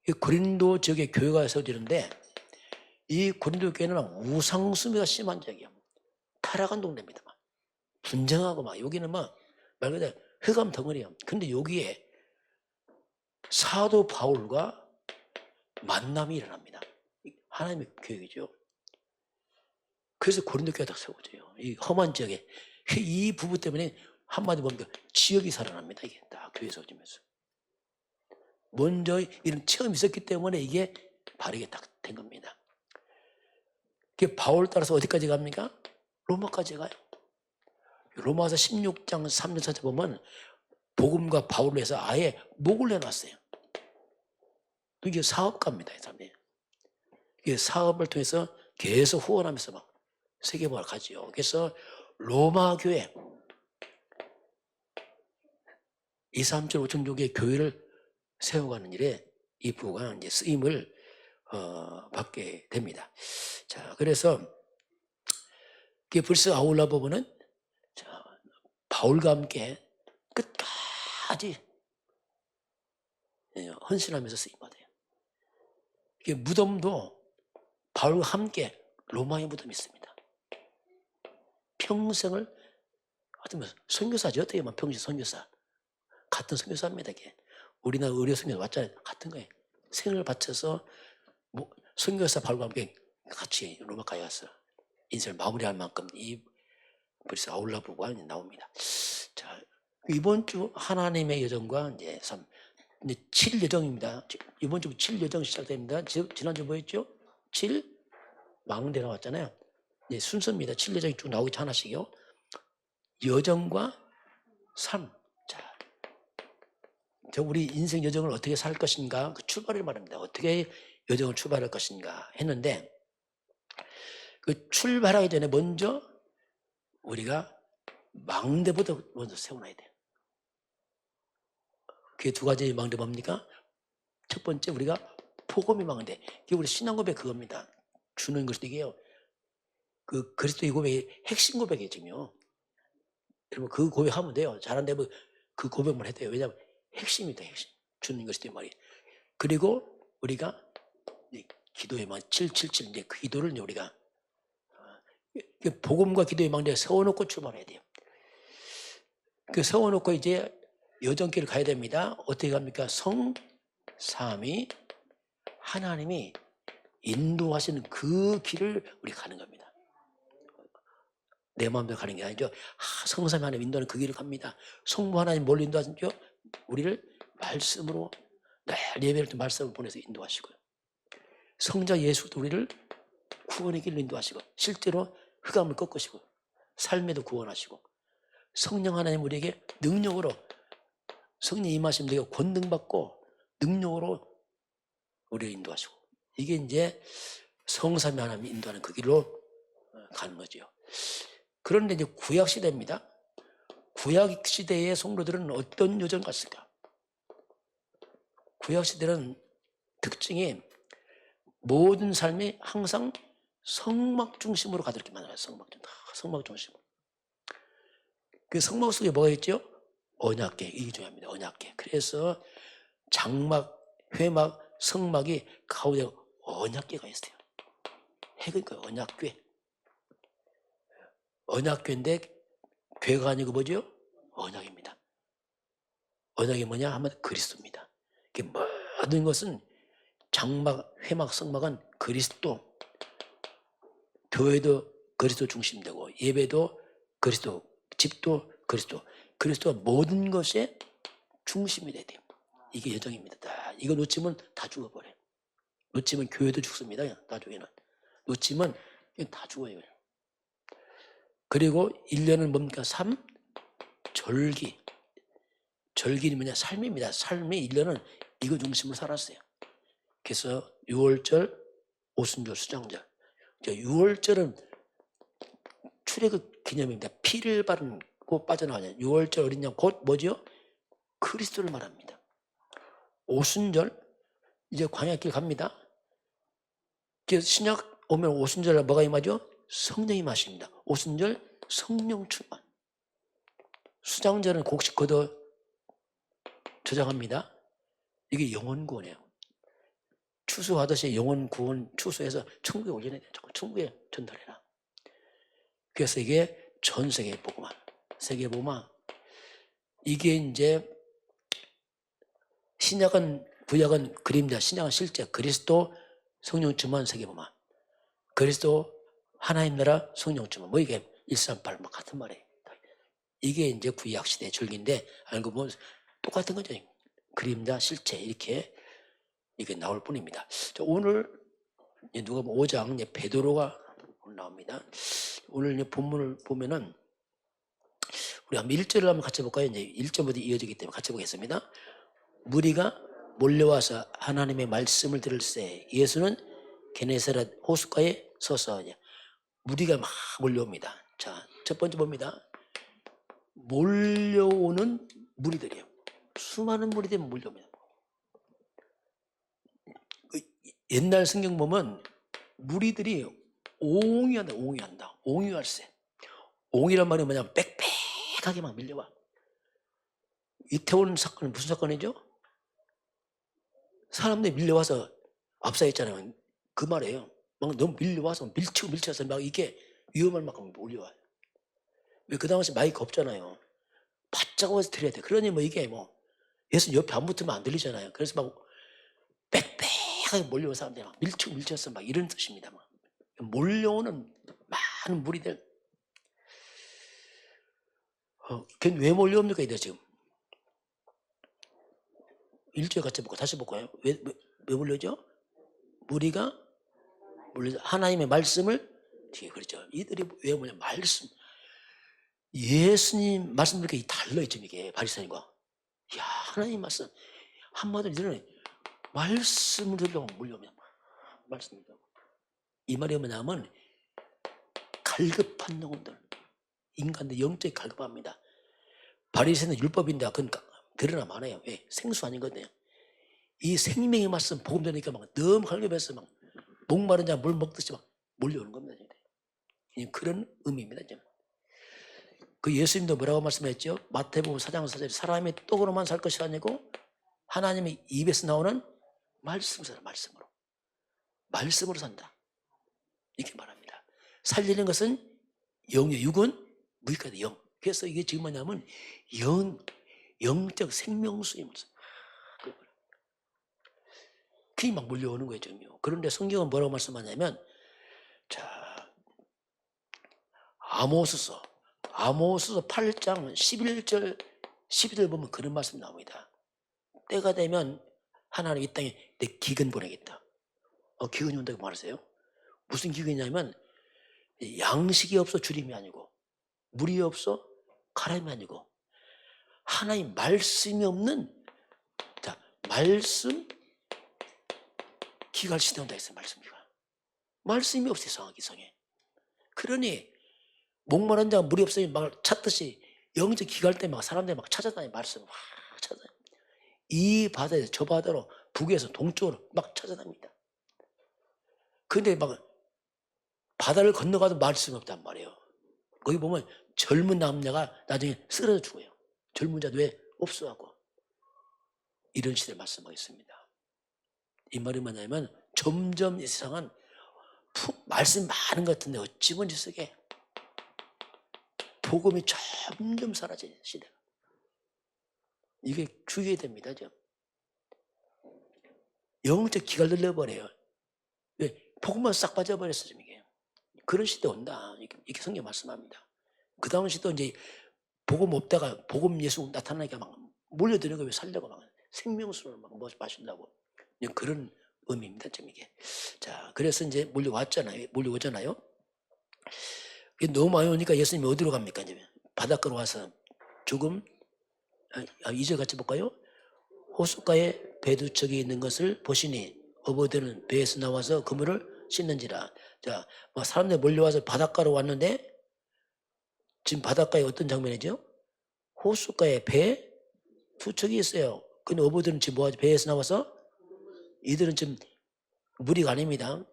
이 고린도 지역에 교회가 세워지는데 이 고린도 교회는 우상숭배가 심한 지역이에요. 타락한 동네입니다. 막. 분쟁하고 막 여기는 막 말 그대로 흑암 덩어리예요. 근데 여기에 사도 바울과 만남이 일어납니다. 하나님의 계획이죠. 그래서 고린도 교회가 딱 세워져요. 이 험한 지역에 이 부부 때문에 한마디 보면 지역이 살아납니다. 이게 딱 교회 세워지면서 먼저 이런 체험이 있었기 때문에 이게 바르게 딱 된 겁니다. 그게 바울 따라서 어디까지 갑니까? 로마까지 가요. 로마서 16장 3절 4절 보면 복음과 바울로 해서 아예 목을 내놨어요. 이게 사업가입니다. 이 사람이. 이게 사업을 통해서 계속 후원하면서 막 세계복을 가지요. 그래서 로마 교회 2, 3천, 5천 종교의 교회를 세워가는 일에 이 부부가 이제 쓰임을 받게 됩니다. 자, 그래서 벌써 아울라 부부는 바울과 함께 끝까지 헌신하면서 쓰임받아요. 이게 무덤도 바울과 함께 로마의 무덤이 있습니다. 평생을 어떤 선교사죠. 어떻게 보면 평생 선교사. 같은 선교사입니다. 이게. 우리나라 의료 선교사 맞잖아요. 같은 거예요. 생을 바쳐서 선교사 바울과 함께 같이 로마까지 가서 인생을 마무리할 만큼 이 벌써 아울라 부부가 나옵니다. 자, 이번 주 하나님의 여정과 이제 7 여정입니다. 이번 주 7 여정 시작됩니다. 지난주 뭐였죠? 7 망대 나왔잖아요. 네, 순서입니다. 7 여정이 쭉 나오겠죠. 하나씩요. 여정과 삶. 자, 우리 인생 여정을 어떻게 살 것인가? 그 출발을 말합니다. 어떻게 여정을 출발할 것인가 했는데 그 출발하기 전에 먼저 우리가 망대부터 먼저 세워놔야 돼요. 그게 두 가지 망대 뭡니까? 첫 번째 우리가 복음의 망대. 이게 우리 신앙 고백 그겁니다. 주는 것도 이게요. 그 그리스도의 고백이 핵심 고백이지요. 여러분 그 고백하면 돼요. 잘한다면 그 고백만 해도 돼요. 왜냐하면 핵심이다. 핵심. 주는 것이 말이에요. 그리고 우리가 기도의 망대 777 이제 그 기도를 우리가 복음과 기도의 망대에 세워놓고 출발해야 돼요. 그 세워놓고 이제 여정길을 가야 됩니다. 어떻게 갑니까? 성삼위 하나님이 인도하시는 그 길을 우리 가는 겁니다. 내 마음대로 가는 게 아니죠. 성삼위 하나님 인도하는 그 길을 갑니다. 성부 하나님 뭘 인도하시죠? 우리를 말씀으로 늘 예배를 또 말씀을 보내서 인도하시고요. 성자 예수도 우리를 구원의 길로 인도하시고 실제로 흑암을 꺾으시고 삶에도 구원하시고 성령 하나님 우리에게 능력으로 성령 임하시면 우리가 권능받고 능력으로 우리를 인도하시고 이게 이제 성삼위 하나님이 인도하는 그 길로 가는 거죠. 그런데 이제 구약 시대입니다. 구약 시대의 성도들은 어떤 여정 갔을까? 구약 시대는 특징이 모든 삶이 항상 성막 중심으로 가득히 만들어요. 성막 중심으로. 그 성막 속에 뭐가 있죠? 언약궤. 이게 중요합니다. 언약궤. 그래서 장막, 회막, 성막이 가운데 언약궤가 있어요. 그러니까 언약궤. 언약궤인데 궤가 아니고 뭐죠? 언약입니다. 언약이 뭐냐 하면 그리스도입니다. 모든 것은 장막, 회막, 성막은 그리스도, 교회도 그리스도 중심되고 예배도 그리스도, 집도 그리스도, 그리스도가 모든 것의 중심이 돼야 돼요. 이게 여정입니다. 이거 놓치면 다 죽어버려요. 놓치면 교회도 죽습니다. 나중에는. 놓치면 다 죽어요. 그리고 1년은 뭡니까? 절기. 절기는 뭐냐? 삶입니다. 삶의 1년은 이거 중심으로 살았어요. 그래서 6월절, 오순절, 수장절. 6월절은 출애굽 기념입니다. 피를 바른 곧 빠져나가냐. 6월절 어린 양 곧 뭐죠? 그리스도를 말합니다. 오순절 이제 광야길 갑니다. 신약 오면 오순절에 뭐가 임하죠? 성령이 임하십니다. 오순절 성령 충만. 수장절은 곡식 걷어 저장합니다. 이게 영혼 구원이에요. 추수하듯이 영혼 구원 추수해서 천국에 올려내야 돼. 천국에 전달해라. 그래서 이게 전 세계 복음화, 세계 복음화. 이게 이제 신약은 구약은 그림자, 신약은 실제 그리스도 성령 충만 세계 복음화. 그리스도 하나님 나라 성령 충만. 뭐 이게 138 뭐 같은 말이에요. 이게 이제 구약 시대의 줄기인데 알고 보면 똑같은 거죠. 그림자, 실체 이렇게 이게 나올 뿐입니다. 자, 오늘 누가 5장 이제 베드로가 나옵니다. 오늘 이제 본문을 보면은 우리 한번 1절을 한번 같이 볼까요? 이제 1절부터 이어지기 때문에 같이 보겠습니다. 무리가 몰려와서 하나님의 말씀을 들을새 예수는 게네사렛 호숫가에 서서 무리가 막 몰려옵니다. 자, 첫 번째 봅니다. 몰려오는 무리들이에요. 수많은 무리들이 몰려옵니다. 옛날 성경 보면 무리들이 옹이한다, 옹이한다, 옹이할세. 옹이란 말이 뭐냐면 빽빽하게 막 밀려와. 이태원 사건은 무슨 사건이죠? 사람들이 밀려와서 압사했잖아요. 그 말이에요. 막 너무 밀려와서 밀쳐서 막 이게 위험할 만큼 몰려와요. 왜 그 당시 마이크 없잖아요. 바짝 와서 들어야 돼. 그러니 뭐 이게 뭐 예수 옆에 안 붙으면 안 들리잖아요. 그래서 막 빽빽하게 몰려온 사람들이 막 밀쳐서 막 이런 뜻입니다. 막. 몰려오는 많은 무리들. 걔는 왜 몰려옵니까? 이들 지금. 1절 같이 볼까? 다시 볼까요? 왜 몰려죠? 무리가 몰려서 하나님의 말씀을 뒤에 그렇죠. 이들이 왜 뭐냐? 말씀. 예수님 말씀 이렇게 달라있죠. 이게 바리새인과. 야, 하나님 말씀. 한마디로 이들은 말씀을 들으려고 몰려오면 말씀을 들으려고. 이 말이 뭐냐면 갈급한 영혼들. 인간들 영적이 갈급합니다. 바리새인은 율법인데 그건 드러나면 안 해요. 왜? 생수 아니거든요. 이 생명의 말씀 복음 되니까 막 너무 갈급해서 막 목마른 자 물 먹듯이 막 몰려오는 겁니다. 그런 의미입니다. 그 예수님도 뭐라고 말씀했죠? 마태복음 4장 4절에 사람이 떡으로만 살 것이 아니고 하나님의 입에서 나오는 말씀으로 말씀으로 산다. 이렇게 말합니다. 살리는 것은 영이요, 육은 무익하다. 영. 그래서 이게 지금 뭐냐면 영적 생명수임을. 그게 막 몰려오는 거예요, 지금요. 그런데 성경은 뭐라고 말씀하냐면, 자, 아모스서 8장 11절, 12절 보면 그런 말씀 나옵니다. 때가 되면 하나님 이 땅에 내 기근 보내겠다. 기근이 온다고 말하세요. 무슨 기근이냐면 양식이 없어 주림이 아니고 물이 없어 가람이 아니고 하나님 말씀이 없는 말씀 기갈 시대 온다 했어요. 말씀 기갈. 말씀이 없어요. 이상해. 그러니 목마른 자가 물이 없으니 막 찾듯이 영적 기갈 때 막 사람들이 막 찾아다니 말씀 막 찾아다니. 이 바다에서 저 바다로 북에서 동쪽으로 막 찾아다닙니다. 근데 막 바다를 건너가도 말씀이 없단 말이에요. 거기 보면 젊은 남녀가 나중에 쓰러져 죽어요. 젊은 자도 왜 없어하고. 이런 시대를 말씀하겠습니다. 이 말이 뭐냐면 점점 이 세상은 말씀이 많은 것 같은데 어찌 뭔지 쓰게 복음이 점점 사라지는 시대가. 이게 주의해야 됩니다. 영적 기가 늘려버려요. 왜? 복음만 싹 빠져버렸어 지금 이게. 그런 시대 온다. 이렇게 성경 말씀합니다. 그 당시도 이제 복음 없다가 복음 예수 나타나니까 막 몰려드는 거예요. 살려고 막 생명수를 막 마신다고. 그런 의미입니다. 지금 이게. 자, 그래서 이제 몰려오잖아요. 너무 많이 오니까 예수님이 어디로 갑니까? 이제 바닷가로 와서 조금 2절 같이 볼까요? 호숫가에 배 두 척이 있는 것을 보시니 어부들은 배에서 나와서 그물을 씻는지라. 자, 사람들이 몰려와서 바닷가로 왔는데 지금 바닷가에 어떤 장면이죠? 호숫가에 배 두 척이 있어요. 근데 어부들은 지금 뭐하지? 배에서 나와서 이들은 지금 무리가 아닙니다.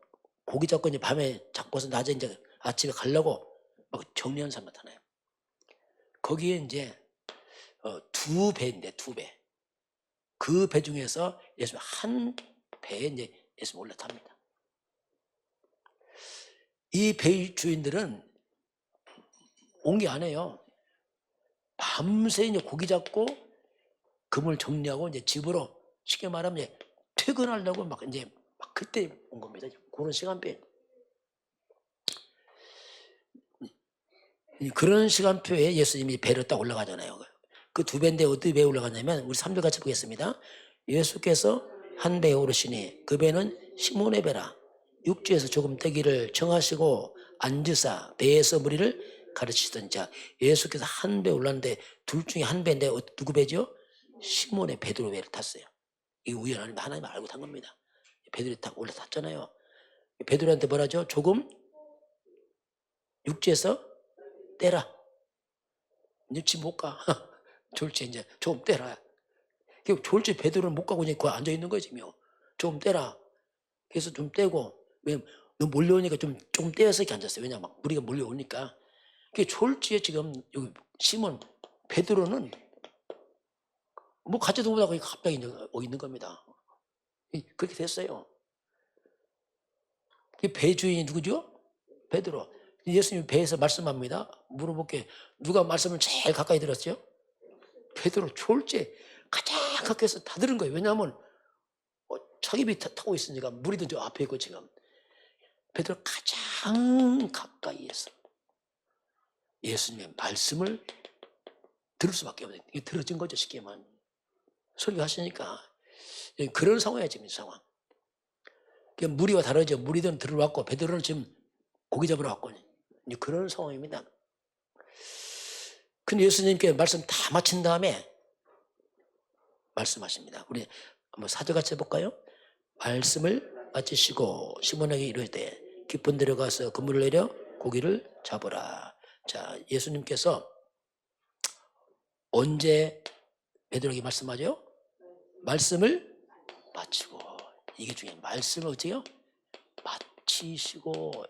고기 잡고 이제 밤에 잡고서 낮에 이제 아침에 가려고 막 정리하는 사람 나타나요. 거기에 이제 두 배인데 두 배. 그 배 중에서 예수님 한 배에 이제 예수님 올라탑니다. 이 배 주인들은 온 게 아니에요. 밤새 이제 고기 잡고 그물 정리하고 이제 집으로 쉽게 말하면 이제 퇴근하려고 막 이제 막 그때 온 겁니다. 그런 시간표에. 그런 시간표에 예수님이 배로 딱 올라가잖아요. 그 두 배인데 어떻게 배에 올라가냐면 우리 3절 같이 보겠습니다. 예수께서 한 배에 오르시니 그 배는 시몬의 배라. 육지에서 조금 떼기를 정하시고 앉으사 배에서 무리를 가르치던 자. 예수께서 한 배에 올랐는데 둘 중에 한 배인데 누구 배죠? 시몬의 베드로 배를 탔어요. 이 우연 아니면 하나님 알고 탄 겁니다. 베드로에 딱 올라탔잖아요. 베드로한테 뭐라죠? 조금 육지에서 떼라. 이제 못 가. 졸지 이제 조금 떼라. 졸지 베드로는 못 가고 이제 앉아 있는 거지 뭐. 좀 떼라. 그래서 좀 떼고 왜 너 몰려오니까 좀 떼어서 이렇게 앉았어요. 왜냐 막 무리가 몰려오니까. 그게 졸지에 지금 여기 시몬 베드로는 뭐 가지도 못하고 갑자기 이제 있는 겁니다. 그렇게 됐어요. 배 주인이 누구죠? 베드로. 예수님이 배에서 말씀합니다. 물어볼게. 누가 말씀을 제일 가까이 들었죠? 베드로. 졸지 가장 가까이서 다 들은 거예요. 왜냐하면 자기 배 타고 있으니까 무리도 저 앞에 있고 지금. 베드로 가장 가까이에서 예수님의 말씀을 들을 수밖에 없어요. 이게 들어진 거죠. 쉽게 말하면. 설교하시니까. 그런 상황이에요. 지금 이 상황. 무리와 다르죠. 무리들은 들어왔고 베드로는 지금 고기 잡으러 왔거든요. 그런 상황입니다. 근데 예수님께 말씀 다 마친 다음에 말씀하십니다. 우리 한번 4절 같이 해볼까요? 말씀을 마치시고 시몬에게 이르되 깊은 데로 가서 그물을 내려 고기를 잡으라. 자, 예수님께서 언제 베드로에게 말씀하죠? 말씀을 마치고. 이게 중요해요. 말씀을 어째요? 마치시고.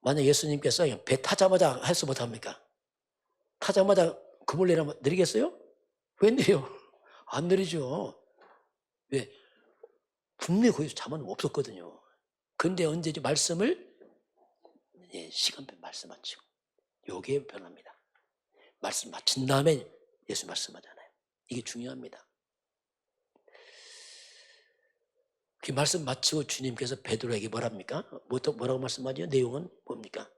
만약 예수님께서 배 타자마자 할수 못합니까? 타자마자 그물 내리면 내리겠어요? 왜 내려? 안 내리죠. 왜? 분명히 거기서 자만 없었거든요. 근데 언제지? 말씀을 시간표 말씀 마치고. 요게 변합니다. 말씀 마친 다음에 예수 말씀하잖아요. 이게 중요합니다. 그 말씀 마치고 주님께서 베드로에게 뭐랍니까? 뭐라고 말씀하죠? 내용은 뭡니까?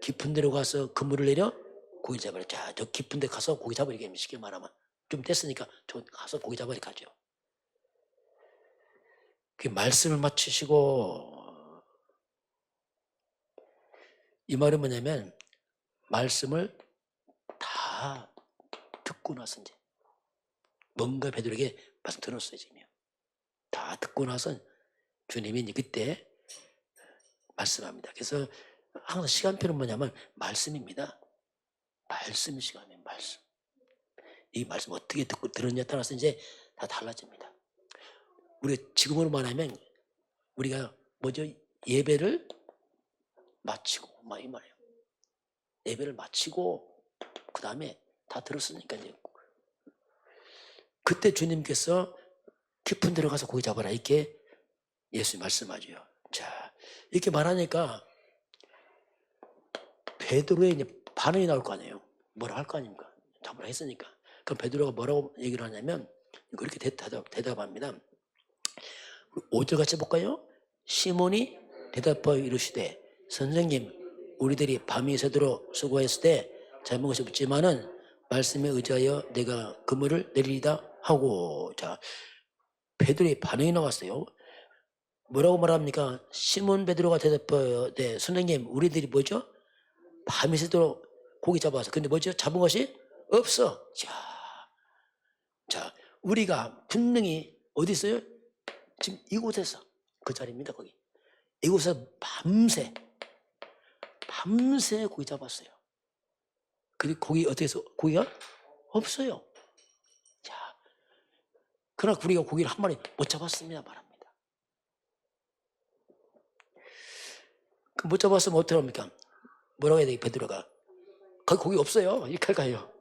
깊은 데로 가서 그물을 내려 고기 잡으라. 자, 저 깊은 데 가서 고기 잡으리게 쉽게 말하면 좀 됐으니까 저 가서 고기 잡으리게 하죠. 그 말씀을 마치시고. 이 말은 뭐냐면 말씀을 다 듣고 나서 이제 뭔가 베드로에게 말씀 들었어요. 지금 다 듣고 나서 주님이 이제 그때 말씀합니다. 그래서 항상 시간표는 뭐냐면 말씀입니다. 말씀 시간에 말씀. 이 말씀 어떻게 듣고 들었냐에 따라서 이제 다 달라집니다. 우리가 지금으로 말하면 우리가 뭐죠? 예배를 마치고 막 이 말이에요. 예배를 마치고 그 다음에 다 들었으니까 이제 그때 주님께서 깊은 데로 가서 고기 잡아라 이렇게 예수님 말씀하죠. 자, 이렇게 말하니까 베드로의 이제 반응이 나올 거 아니에요. 뭐라 할 거 아닙니까? 잡으라 했으니까. 그럼 베드로가 뭐라고 얘기를 하냐면 그렇게 대답합니다. 5절 같이 볼까요? 시몬이 대답하여 이르시되 선생님 우리들이 밤이 새도록 수고했을 때 잘못 것이 없지만은 말씀에 의지하여 내가 그물을 내리리다 하고. 자, 베드로의 반응이 나왔어요. 뭐라고 말합니까? 시몬 베드로가 대답하여 네, 선생님 우리들이 뭐죠? 밤이 새도록 고기 잡아서 근데 뭐죠? 잡은 것이 없어. 자, 우리가 분명히 어디 있어요? 지금 이곳에서 그 자리입니다. 거기 이곳에서 밤새 밤새 고기 잡았어요. 근데 고기 어떻게 해서 고기가 없어요. 자, 그러나 우리가 고기를 한 마리 못 잡았습니다 말합니다. 그 못 잡았으면 어떻게 합니까? 뭐라고 해야 돼? 베드로가 거기 고기 없어요. 이렇게 할까요?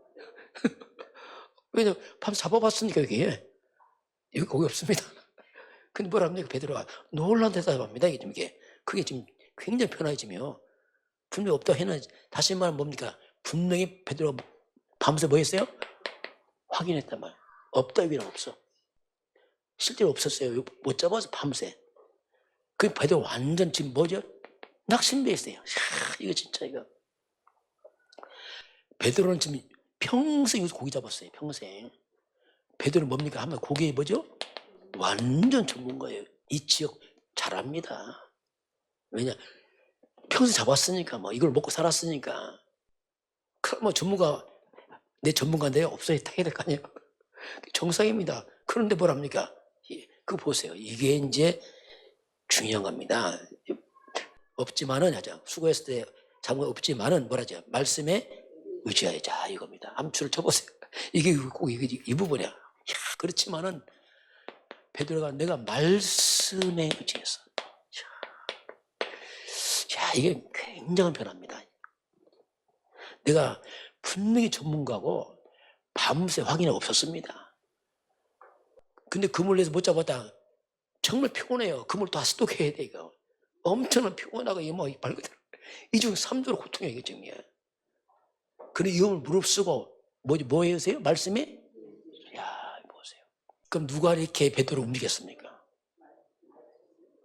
왜냐면 밤 잡아봤으니까 여기에 여기 고기 없습니다. 근데 뭐라 합니까? 베드로가 놀란 대답합니다. 이게 그게 지금 굉장히 편해지며 분명히 없다고 해는 다시 말하면 뭡니까? 분명히 베드로가 밤새 뭐 했어요? 확인했단 말이에요. 없다 여기는 없어. 실제로 없었어요. 못 잡아서 밤새. 그 베드로 완전 지금 뭐죠? 낙심돼 있어요. 이거 진짜 이거. 베드로는 지금 평생 여기서 고기 잡았어요. 평생. 베드로는 뭡니까? 하면 고기에 뭐죠? 완전 전문가예요. 이 지역 잘합니다. 왜냐? 평생 잡았으니까 뭐 이걸 먹고 살았으니까. 그럼 뭐 전문가 내 전문가인데 없어야 타야 될 거 아니에요. 정상입니다. 그런데 뭐랍니까? 그거 보세요. 이게 이제 중요한 겁니다. 없지만은 하자. 수고했을 때 장관 없지만은 뭐라죠? 말씀에 의지하여 자 이겁니다. 암추를 쳐보세요. 이게 꼭 이 부분이야. 야, 그렇지만은 베드로가 내가 말씀에 의지해서. 자, 이게 굉장한 변화입니다. 내가 분명히 전문가고 밤새 확인이 없었습니다. 근데 그물 내서 못 잡았다. 정말 피곤해요. 그물 다시 또 해야 돼 이거. 엄청난 피곤하고 말 그대로 이중 3도로 고통이야 이게 지금이야. 그래 이걸 무릅쓰고 뭐 해주세요? 말씀에 야 보세요. 그럼 누가 이렇게 베드로를 움직였습니까?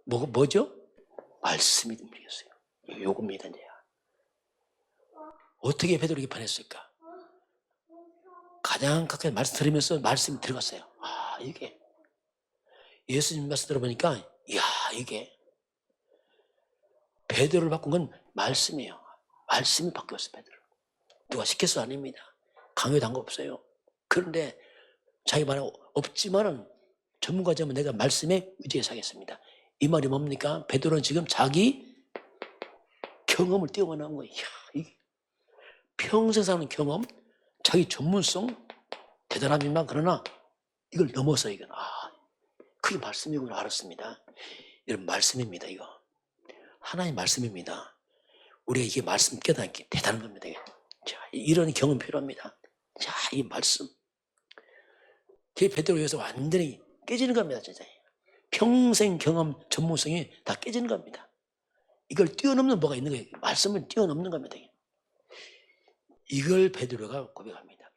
뭐죠? 말씀이 움직였어요. 요겁니다 이제. 어떻게 베드로에게 변했을까? 가장 가까이 말씀 들으면서 말씀이 들어갔어요. 아 이게 예수님 말씀 들어보니까 이야 이게 베드로를 바꾼 건 말씀이에요. 말씀이 바뀌었어요. 베드로. 누가 시켜서 아닙니다. 강요한 거 없어요. 그런데 자기 말은 없지만은 전문가자면 내가 말씀에 의지해서 하겠습니다. 이 말이 뭡니까? 베드로는 지금 자기 경험을 뛰어넘은 거예요. 이야, 이게 평생 사는 경험, 자기 전문성 대단합니만 그러나 이걸 넘어서 이건 그게 말씀이구나 알았습니다. 이런 말씀입니다. 이거 하나님 말씀입니다. 우리가 이게 말씀 깨닫기 대단한 겁니다. 자, 이런 경험 필요합니다. 자, 이 말씀. 그 베드로 위해서 완전히 깨지는 겁니다. 진짜. 평생 경험 전문성이 다 깨지는 겁니다. 이걸 뛰어넘는 뭐가 있는 거예요. 말씀을 뛰어넘는 겁니다. 이걸 베드로가 고백합니다.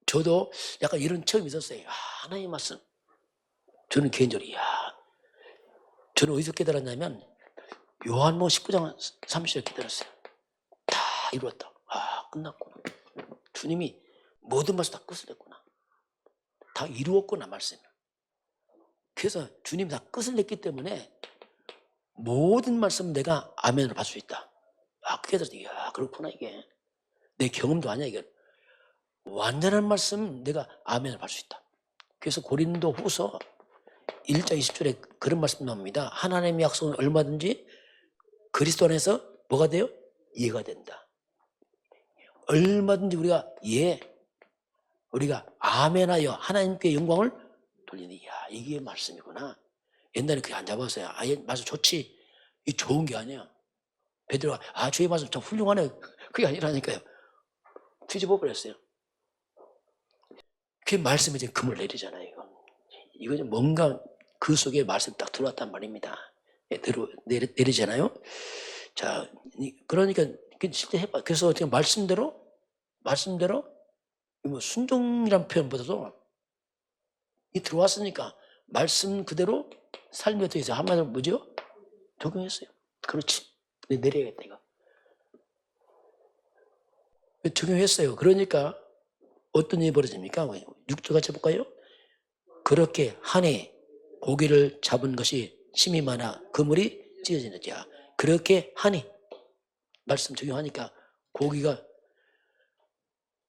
저도 약간 이런 처음이 있었어요. 하나님 말씀. 저는 개인적으로 저는 어디서 깨달았냐면 요한복음 19장 30절 깨달았어요. 다 이루었다. 끝났구나. 주님이 모든 말씀 다 끝을 냈구나. 다 이루었구나 말씀. 그래서 주님이 다 끝을 냈기 때문에 모든 말씀 내가 아멘으로 받을 수 있다. 그게 들었더니 그렇구나 이게. 내 경험도 아니야 이게. 완전한 말씀 내가 아멘을 받을 수 있다. 그래서 고린도 후서 1장 20절에 그런 말씀 나옵니다. 하나님의 약속은 얼마든지 그리스도 안에서 뭐가 돼요? 이해가 된다. 얼마든지 우리가 아멘하여 하나님께 영광을 돌리는 이게 말씀이구나. 옛날에 그게 안 잡았어요. 말씀 좋지. 이 좋은 게 아니야. 베드로가 주의 말씀 참 훌륭하네. 그게 아니라니까요. 뒤집어 버렸어요. 그 말씀이 이제 금을 내리잖아요. 이건 뭔가 그 속에 말씀 딱 들어왔단 말입니다. 내리잖아요. 자, 그러니까 실제 해봐. 그래서 어떻게 말씀대로 뭐 순종이란 표현보다도 이 들어왔으니까 말씀 그대로 삶에 어떻게 해서 한마디로 뭐죠? 적용했어요. 그렇지. 내려야겠다 이거. 적용했어요. 그러니까 어떤 일이 벌어집니까? 6절 같이 해볼까요? 그렇게 한 해 고기를 잡은 것이 심이 많아 그물이 찢어지는 자. 그렇게 하니 말씀 적용하니까 고기가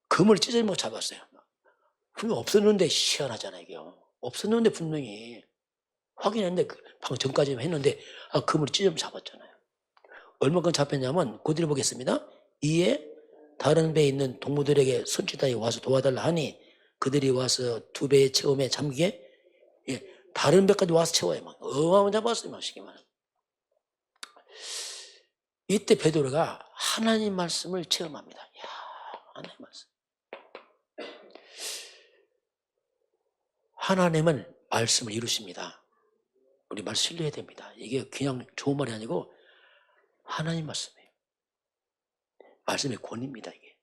그물을 찢어지면 잡았어요. 분명 없었는데 희한하잖아요. 이게 없었는데 분명히 확인했는데 방금 전까지 했는데 그물을 찢어지면 잡았잖아요. 얼마큼 잡혔냐면 고대로 보겠습니다. 이에 다른 배에 있는 동무들에게 손짓하여 와서 도와달라 하니 그들이 와서 2배의 체험에 잠기게 다른 배까지 와서 채워요. 막 어마어마한 잡았어요. 막 시기만. 이때 베드로가 하나님 말씀을 체험합니다. 이야, 하나님 말씀. 하나님은 말씀을 이루십니다. 우리 말 신뢰해야 됩니다. 이게 그냥 좋은 말이 아니고 하나님 말씀이에요. 말씀의 권위입니다. 이게.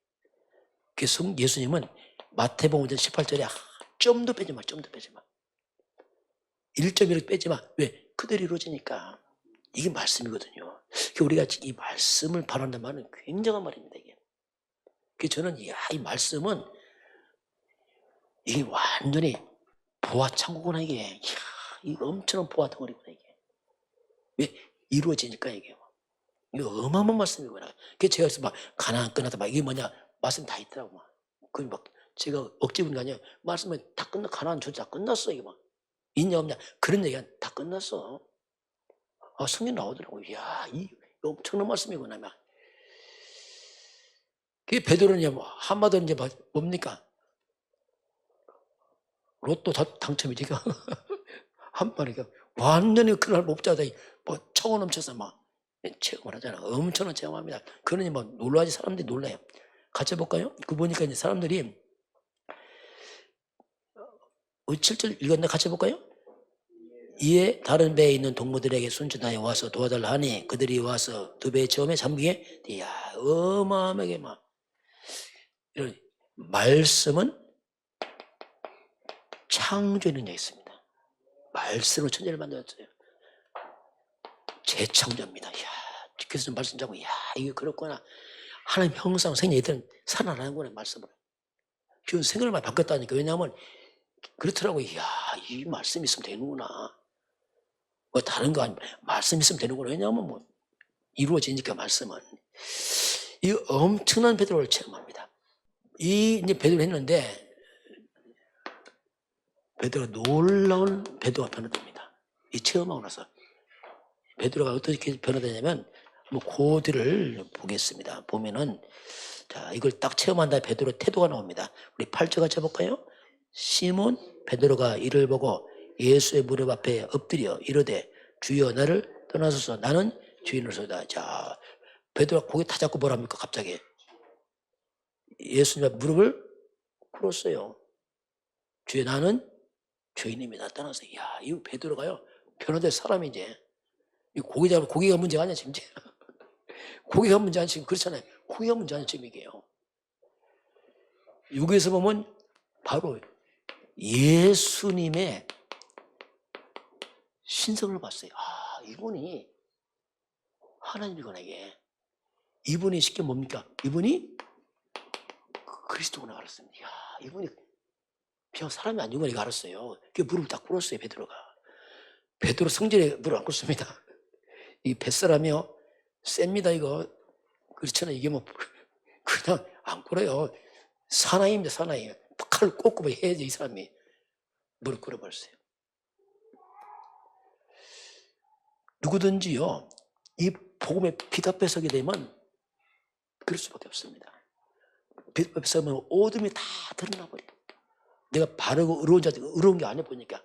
그래서 예수님은 마태복음 18절에 점도 빼지 마, 점도 빼지 마. 1.1을 빼지 마. 왜? 그대로 이루어지니까. 이게 말씀이거든요. 우리가 이 말씀을 바란다는 말은 굉장한 말입니다. 이게. 그래서 저는 이 말씀은 이게 완전히 보화 창고구나 이게. 이게 엄청난 보화 덩어리구나 이게. 왜? 이루어지니까 이게. 이거 어마어마한 말씀이구나. 그래서 제가 그래서 막 가나안 끝났다 막 이게 뭐냐 말씀 다 있더라고 막. 그 막 제가 억지 부는 게 아니라 말씀은 다 끝나 가나안 조차 다 끝났어 이게 막. 있냐 없냐 그런 얘기가 다 끝났어. 성경 나오더라고. 이야 이 엄청난 말씀이구나 막. 그 베드로는 이제 한마디로 이제 뭡니까? 로또 당첨이지. 한 마리가 완전히 그날 목자다 뭐 차고 넘쳐서 막 체험을 하잖아. 엄청난 체험합니다. 그러니 뭐 놀라지 사람들이 놀라요. 같이 해볼까요? 그 보니까 이제 사람들이 7절 읽었나 같이 해볼까요? 이에 다른 배에 있는 동무들에게 손짓하여 와서 도와달라 하니 그들이 와서 2배의 체험에 잠기게 이야 어마어마하게 막 이런 말씀은 창조의 능력이 있습니다. 말씀으로 천지를 만들었어요. 재창조입니다. 이야, 그래서 말씀 자고, 이야, 이게 그렇구나. 하나님 형상 생긴 애들은 살아나는구나, 말씀으로. 그 생각을 많이 바꿨다니까. 왜냐하면, 그렇더라고. 이야, 이 말씀 있으면 되는구나. 뭐 다른 거 아니면, 말씀 있으면 되는구나. 왜냐하면 뭐, 이루어지니까 말씀은. 이 엄청난 베드로를 체험합니다. 이 이제 베드로 했는데, 베드로가 놀라운 베드로가 변화됩니다. 이 체험하고 나서. 베드로가 어떻게 변화되냐면 그 뒤를 보겠습니다. 보면은 자 이걸 딱 체험한 다음에 베드로 태도가 나옵니다. 우리 8절 같이 해볼까요? 시몬 베드로가 이를 보고 예수의 무릎 앞에 엎드려 이르되 주여 나를 떠나소서 나는 주인으로서다. 자 베드로가 고개 다 잡고 뭐랍니까 갑자기 예수님 앞에 무릎을 꿇었어요. 주여 나는 주인입니다. 떠나서 야 이 베드로가요 변화된 사람이 이제 이 고기가 문제가 아니야, 지금. 고기가 문제 아니야, 지금. 그렇잖아요. 고기가 문제 아니야, 지금 이게요. 여기에서 보면 바로 예수님의 신성을 봤어요. 이분이 하나님이구나, 이게. 이분이 쉽게 뭡니까? 이분이 그리스도구나 알았습니다. 야, 이분이 그냥 사람이 아니구나, 이거 알았어요. 그 무릎을 딱 꿇었어요, 베드로가. 베드로 성전에 무릎 안 꿇습니다. 이 뱃사람이요 셉니다 이거. 그렇잖아요. 이게 뭐 그냥 안 꿇어요. 사나이입니다. 사나이. 칼을 꽂고 해야지 이 사람이. 무릎 꿇어버렸어요. 누구든지요 이 복음에 비답해서게 되면 그럴 수밖에 없습니다. 비답해서면 어둠이 다 드러나버려요. 내가 바르고 의로운 자들 의로운 게 아니야 보니까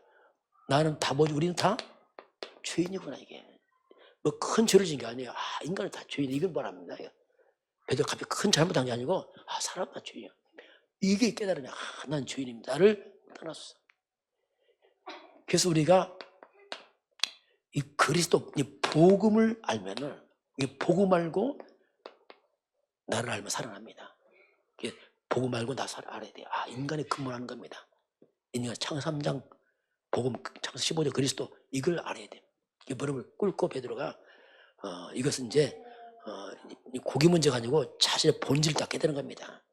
나는 다 뭐지 우리는 다 죄인이구나 이게. 뭐 큰 죄를 지은 게 아니에요. 인간은 다 죄인. 이걸 말합니다. 베드로가 갑자기 큰 잘못한 게 아니고 사람 다 죄인이야. 이게 깨달으면 난 죄인입니다. 나를 떠났어. 그래서 우리가 이 그리스도 이 복음을 알면은 이 복음 알고 나를 알면 살아납니다. 복음 알고 나 알아야 돼요. 인간이 근본하는 겁니다. 인간 창세 3장 복음 창세 15절 그리스도 이걸 알아야 돼요. 이 무릎을 꿇고 베드로가 이것은 이제 고기 문제가 아니고 자신의 본질을 다 깨달은 겁니다.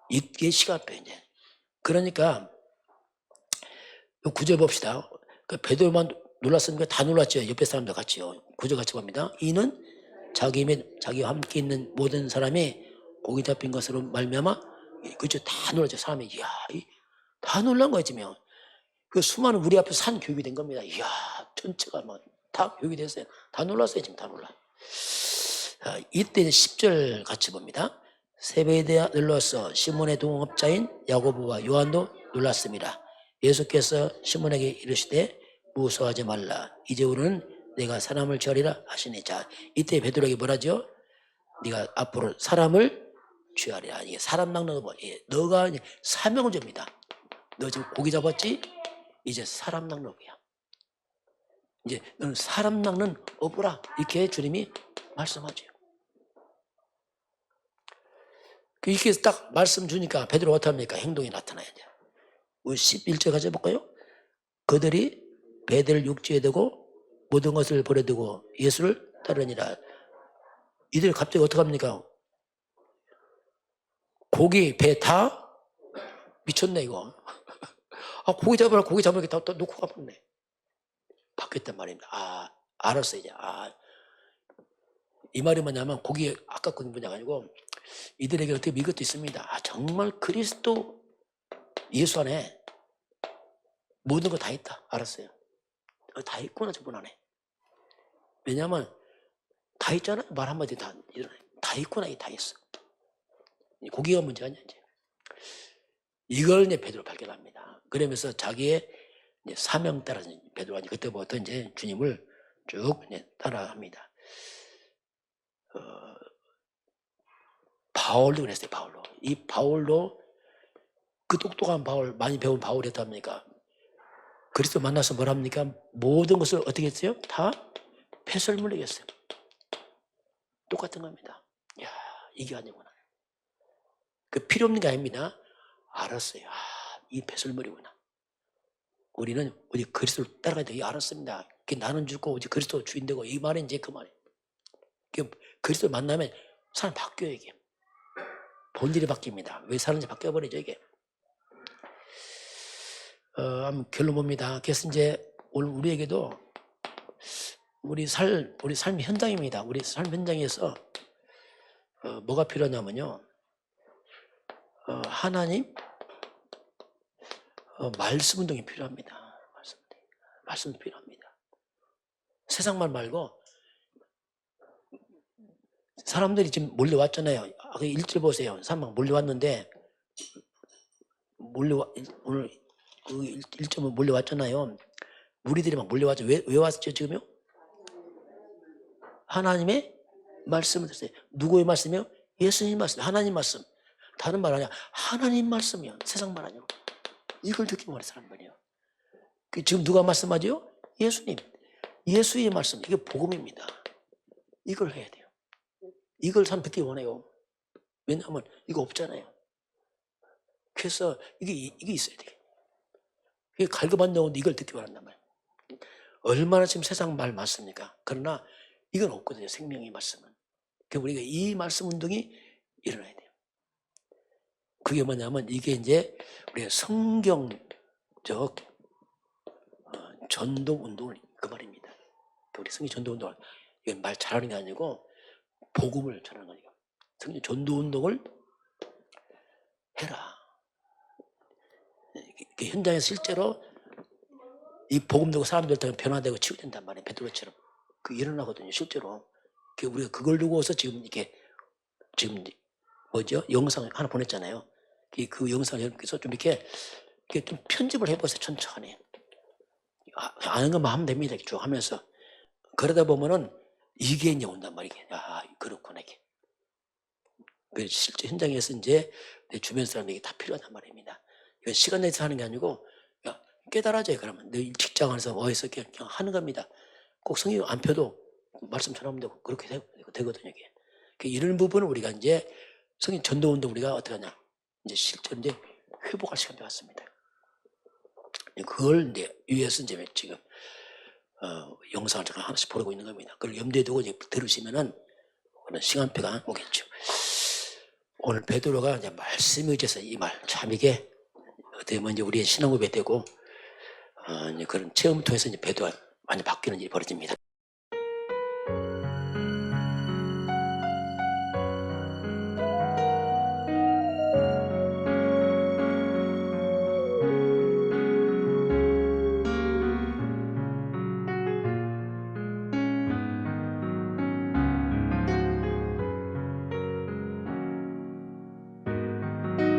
이게 시간표예요 이제. 그러니까 구절 봅시다. 그 베드로만 놀랐으니까 다 놀랐죠. 옆에 사람들 같이요. 구절 같이 봅니다. 이는 자기 및 자기와 함께 있는 모든 사람이 고기 잡힌 것으로 말미암아 그죠 다 놀랐죠. 사람이 이야 다 놀란 거야 지금. 그 수많은 우리 앞에 산 교육이 된 겁니다. 이야 전체가 막 다 교육이 됐어요. 다 놀랐어요 지금 다 놀라. 자, 이때 10절 같이 봅니다. 세베대에 눌러서 시몬의 동업자인 야고보와 요한도 놀랐습니다. 예수께서 시몬에게 이르시되 무서워하지 말라. 이제 우리는 내가 사람을 취하리라 하시니. 자, 이때 베드로에게 뭐라죠? 네가 앞으로 사람을 취하리라. 이게 사람 낚는 거. 너가 이제 사명을 줍니다. 너 지금 고기 잡았지? 이제 사람 낚는 업이야. 이제 너는 사람 낚는 업으라. 이렇게 주님이 말씀하죠. 이렇게 딱 말씀 주니까 베드로 어떡합니까? 행동이 나타나야죠. 11절 가져 볼까요? 그들이 배들을 육지에 두고 모든 것을 버려두고 예수를 따르니라. 이들 갑자기 어떡합니까? 고기, 배 다 미쳤네 이거. 아, 고기 잡으라 다 놓고 가버렸네. 바뀌었단 말입니다. 아, 알았어 이제. 아, 이 말이 뭐냐면 고기 아깝거든 분야가 아니고 이들에게 어떻게 이것도 있습니다. 아, 정말 그리스도 예수 안에 모든 거 다 있다. 알았어요. 다 있구나 저분 안에. 왜냐하면 다 있잖아요. 말 한마디 다 있구나. 다 있어. 고기가 문제가 아니야 이제. 이걸 이제 베드로 발견합니다. 그러면서 자기의 이제 사명 따라서 베드로가 그때부터 이제 주님을 쭉 이제 따라합니다. 바울도 그랬어요. 이 바울도 그 똑똑한 바울, 많이 배운 바울이었답니까? 그리스도 만나서 뭐랍니까? 모든 것을 어떻게 했어요? 다 폐설물로 했어요. 똑같은 겁니다. 야, 이게 아니구나. 그 필요 없는 게 아닙니다. 알았어요. 아, 이 폐설물이구나. 우리는 우리 그리스도를 따라가야 돼. 알았습니다. 나는 죽고 이제 그리스도 주인 되고 이 말은 이제 그 말이에요. 그리스도 만나면 사람 바뀌어요 이게. 본질이 바뀝니다. 왜 사는지 바뀌어버리죠 이게. 한번 결론 봅니다. 그래서 이제 오늘 우리에게도 우리 삶 현장입니다. 우리 삶 현장에서 뭐가 필요하냐면요. 하나님 말씀 운동이 필요합니다. 말씀 필요합니다. 세상 말 말고 사람들이 지금 몰려왔잖아요. 그 일절 보세요. 사람 몰려왔는데 오늘 그 일점은 몰려왔잖아요. 무리들이 막 몰려왔죠. 왜 왔죠 지금요? 하나님의 말씀을 들었어요. 누구의 말씀이요? 예수님 말씀, 하나님 말씀. 다른 말 아니야. 하나님 말씀이요. 세상 말 아니요. 이걸 듣기 원해 사람들이요. 지금 누가 말씀하죠? 예수님. 예수의 말씀. 이게 복음입니다. 이걸 해야 돼요. 이걸 사람 듣기 원해요. 왜냐하면 이거 없잖아요. 그래서 이게 있어야 돼요. 이게 갈급한다고 이걸 듣기 원한단 말이에요. 얼마나 지금 세상 말 많습니까? 그러나 이건 없거든요. 생명의 말씀은. 그러니까 우리가 이 말씀 운동이 일어나야 돼요. 그게 뭐냐면 이게 이제 우리가 성경적 전도 운동을 그 말입니다. 우리 성경 전도 운동을 이건 말 잘하는 게 아니고 복음을 전하는 거니까 성경 전도 운동을 해라. 현장에서 실제로 이 복음 듣고 사람들 때문에 변화되고 치유된단 말이에요. 베드로처럼 그 일어나거든요. 실제로 우리가 그걸 두고서 지금 뭐죠? 영상 하나 보냈잖아요. 그 영상을 여러분께서 좀 이렇게 좀 편집을 해보세요. 천천히 아는 것만 하면 됩니다. 쭉 하면서 그러다 보면은 이게 이제 온단 말이에요. 아, 그렇구나 이게. 실제 현장에서 이제 내 주변 사람에게 다 필요하단 말입니다. 이건 시간 내서 하는 게 아니고 깨달아져요. 그러면 내 직장에서 어디서 그냥 하는 겁니다. 꼭 성경 안 펴도 말씀 전하면 되고 그렇게 되거든요. 이게. 이런 부분을 우리가 이제 성경 전도 운동 우리가 어떻게 하냐 이제 실제로 이제 회복할 시간이 왔습니다. 그걸 이제 위해서 이제 지금 영상을 잠깐 하나씩 보내고 있는 겁니다. 그걸 염두에 두고 이제 들으시면은 그런 시간표가 오겠죠. 오늘 베드로가 이제 말씀에 의해서 이 말 참 이게 어떻게 보면 이제 우리의 신앙고백이 되고 이제 그런 체험을 통해서 이제 베드로가 많이 바뀌는 일이 벌어집니다.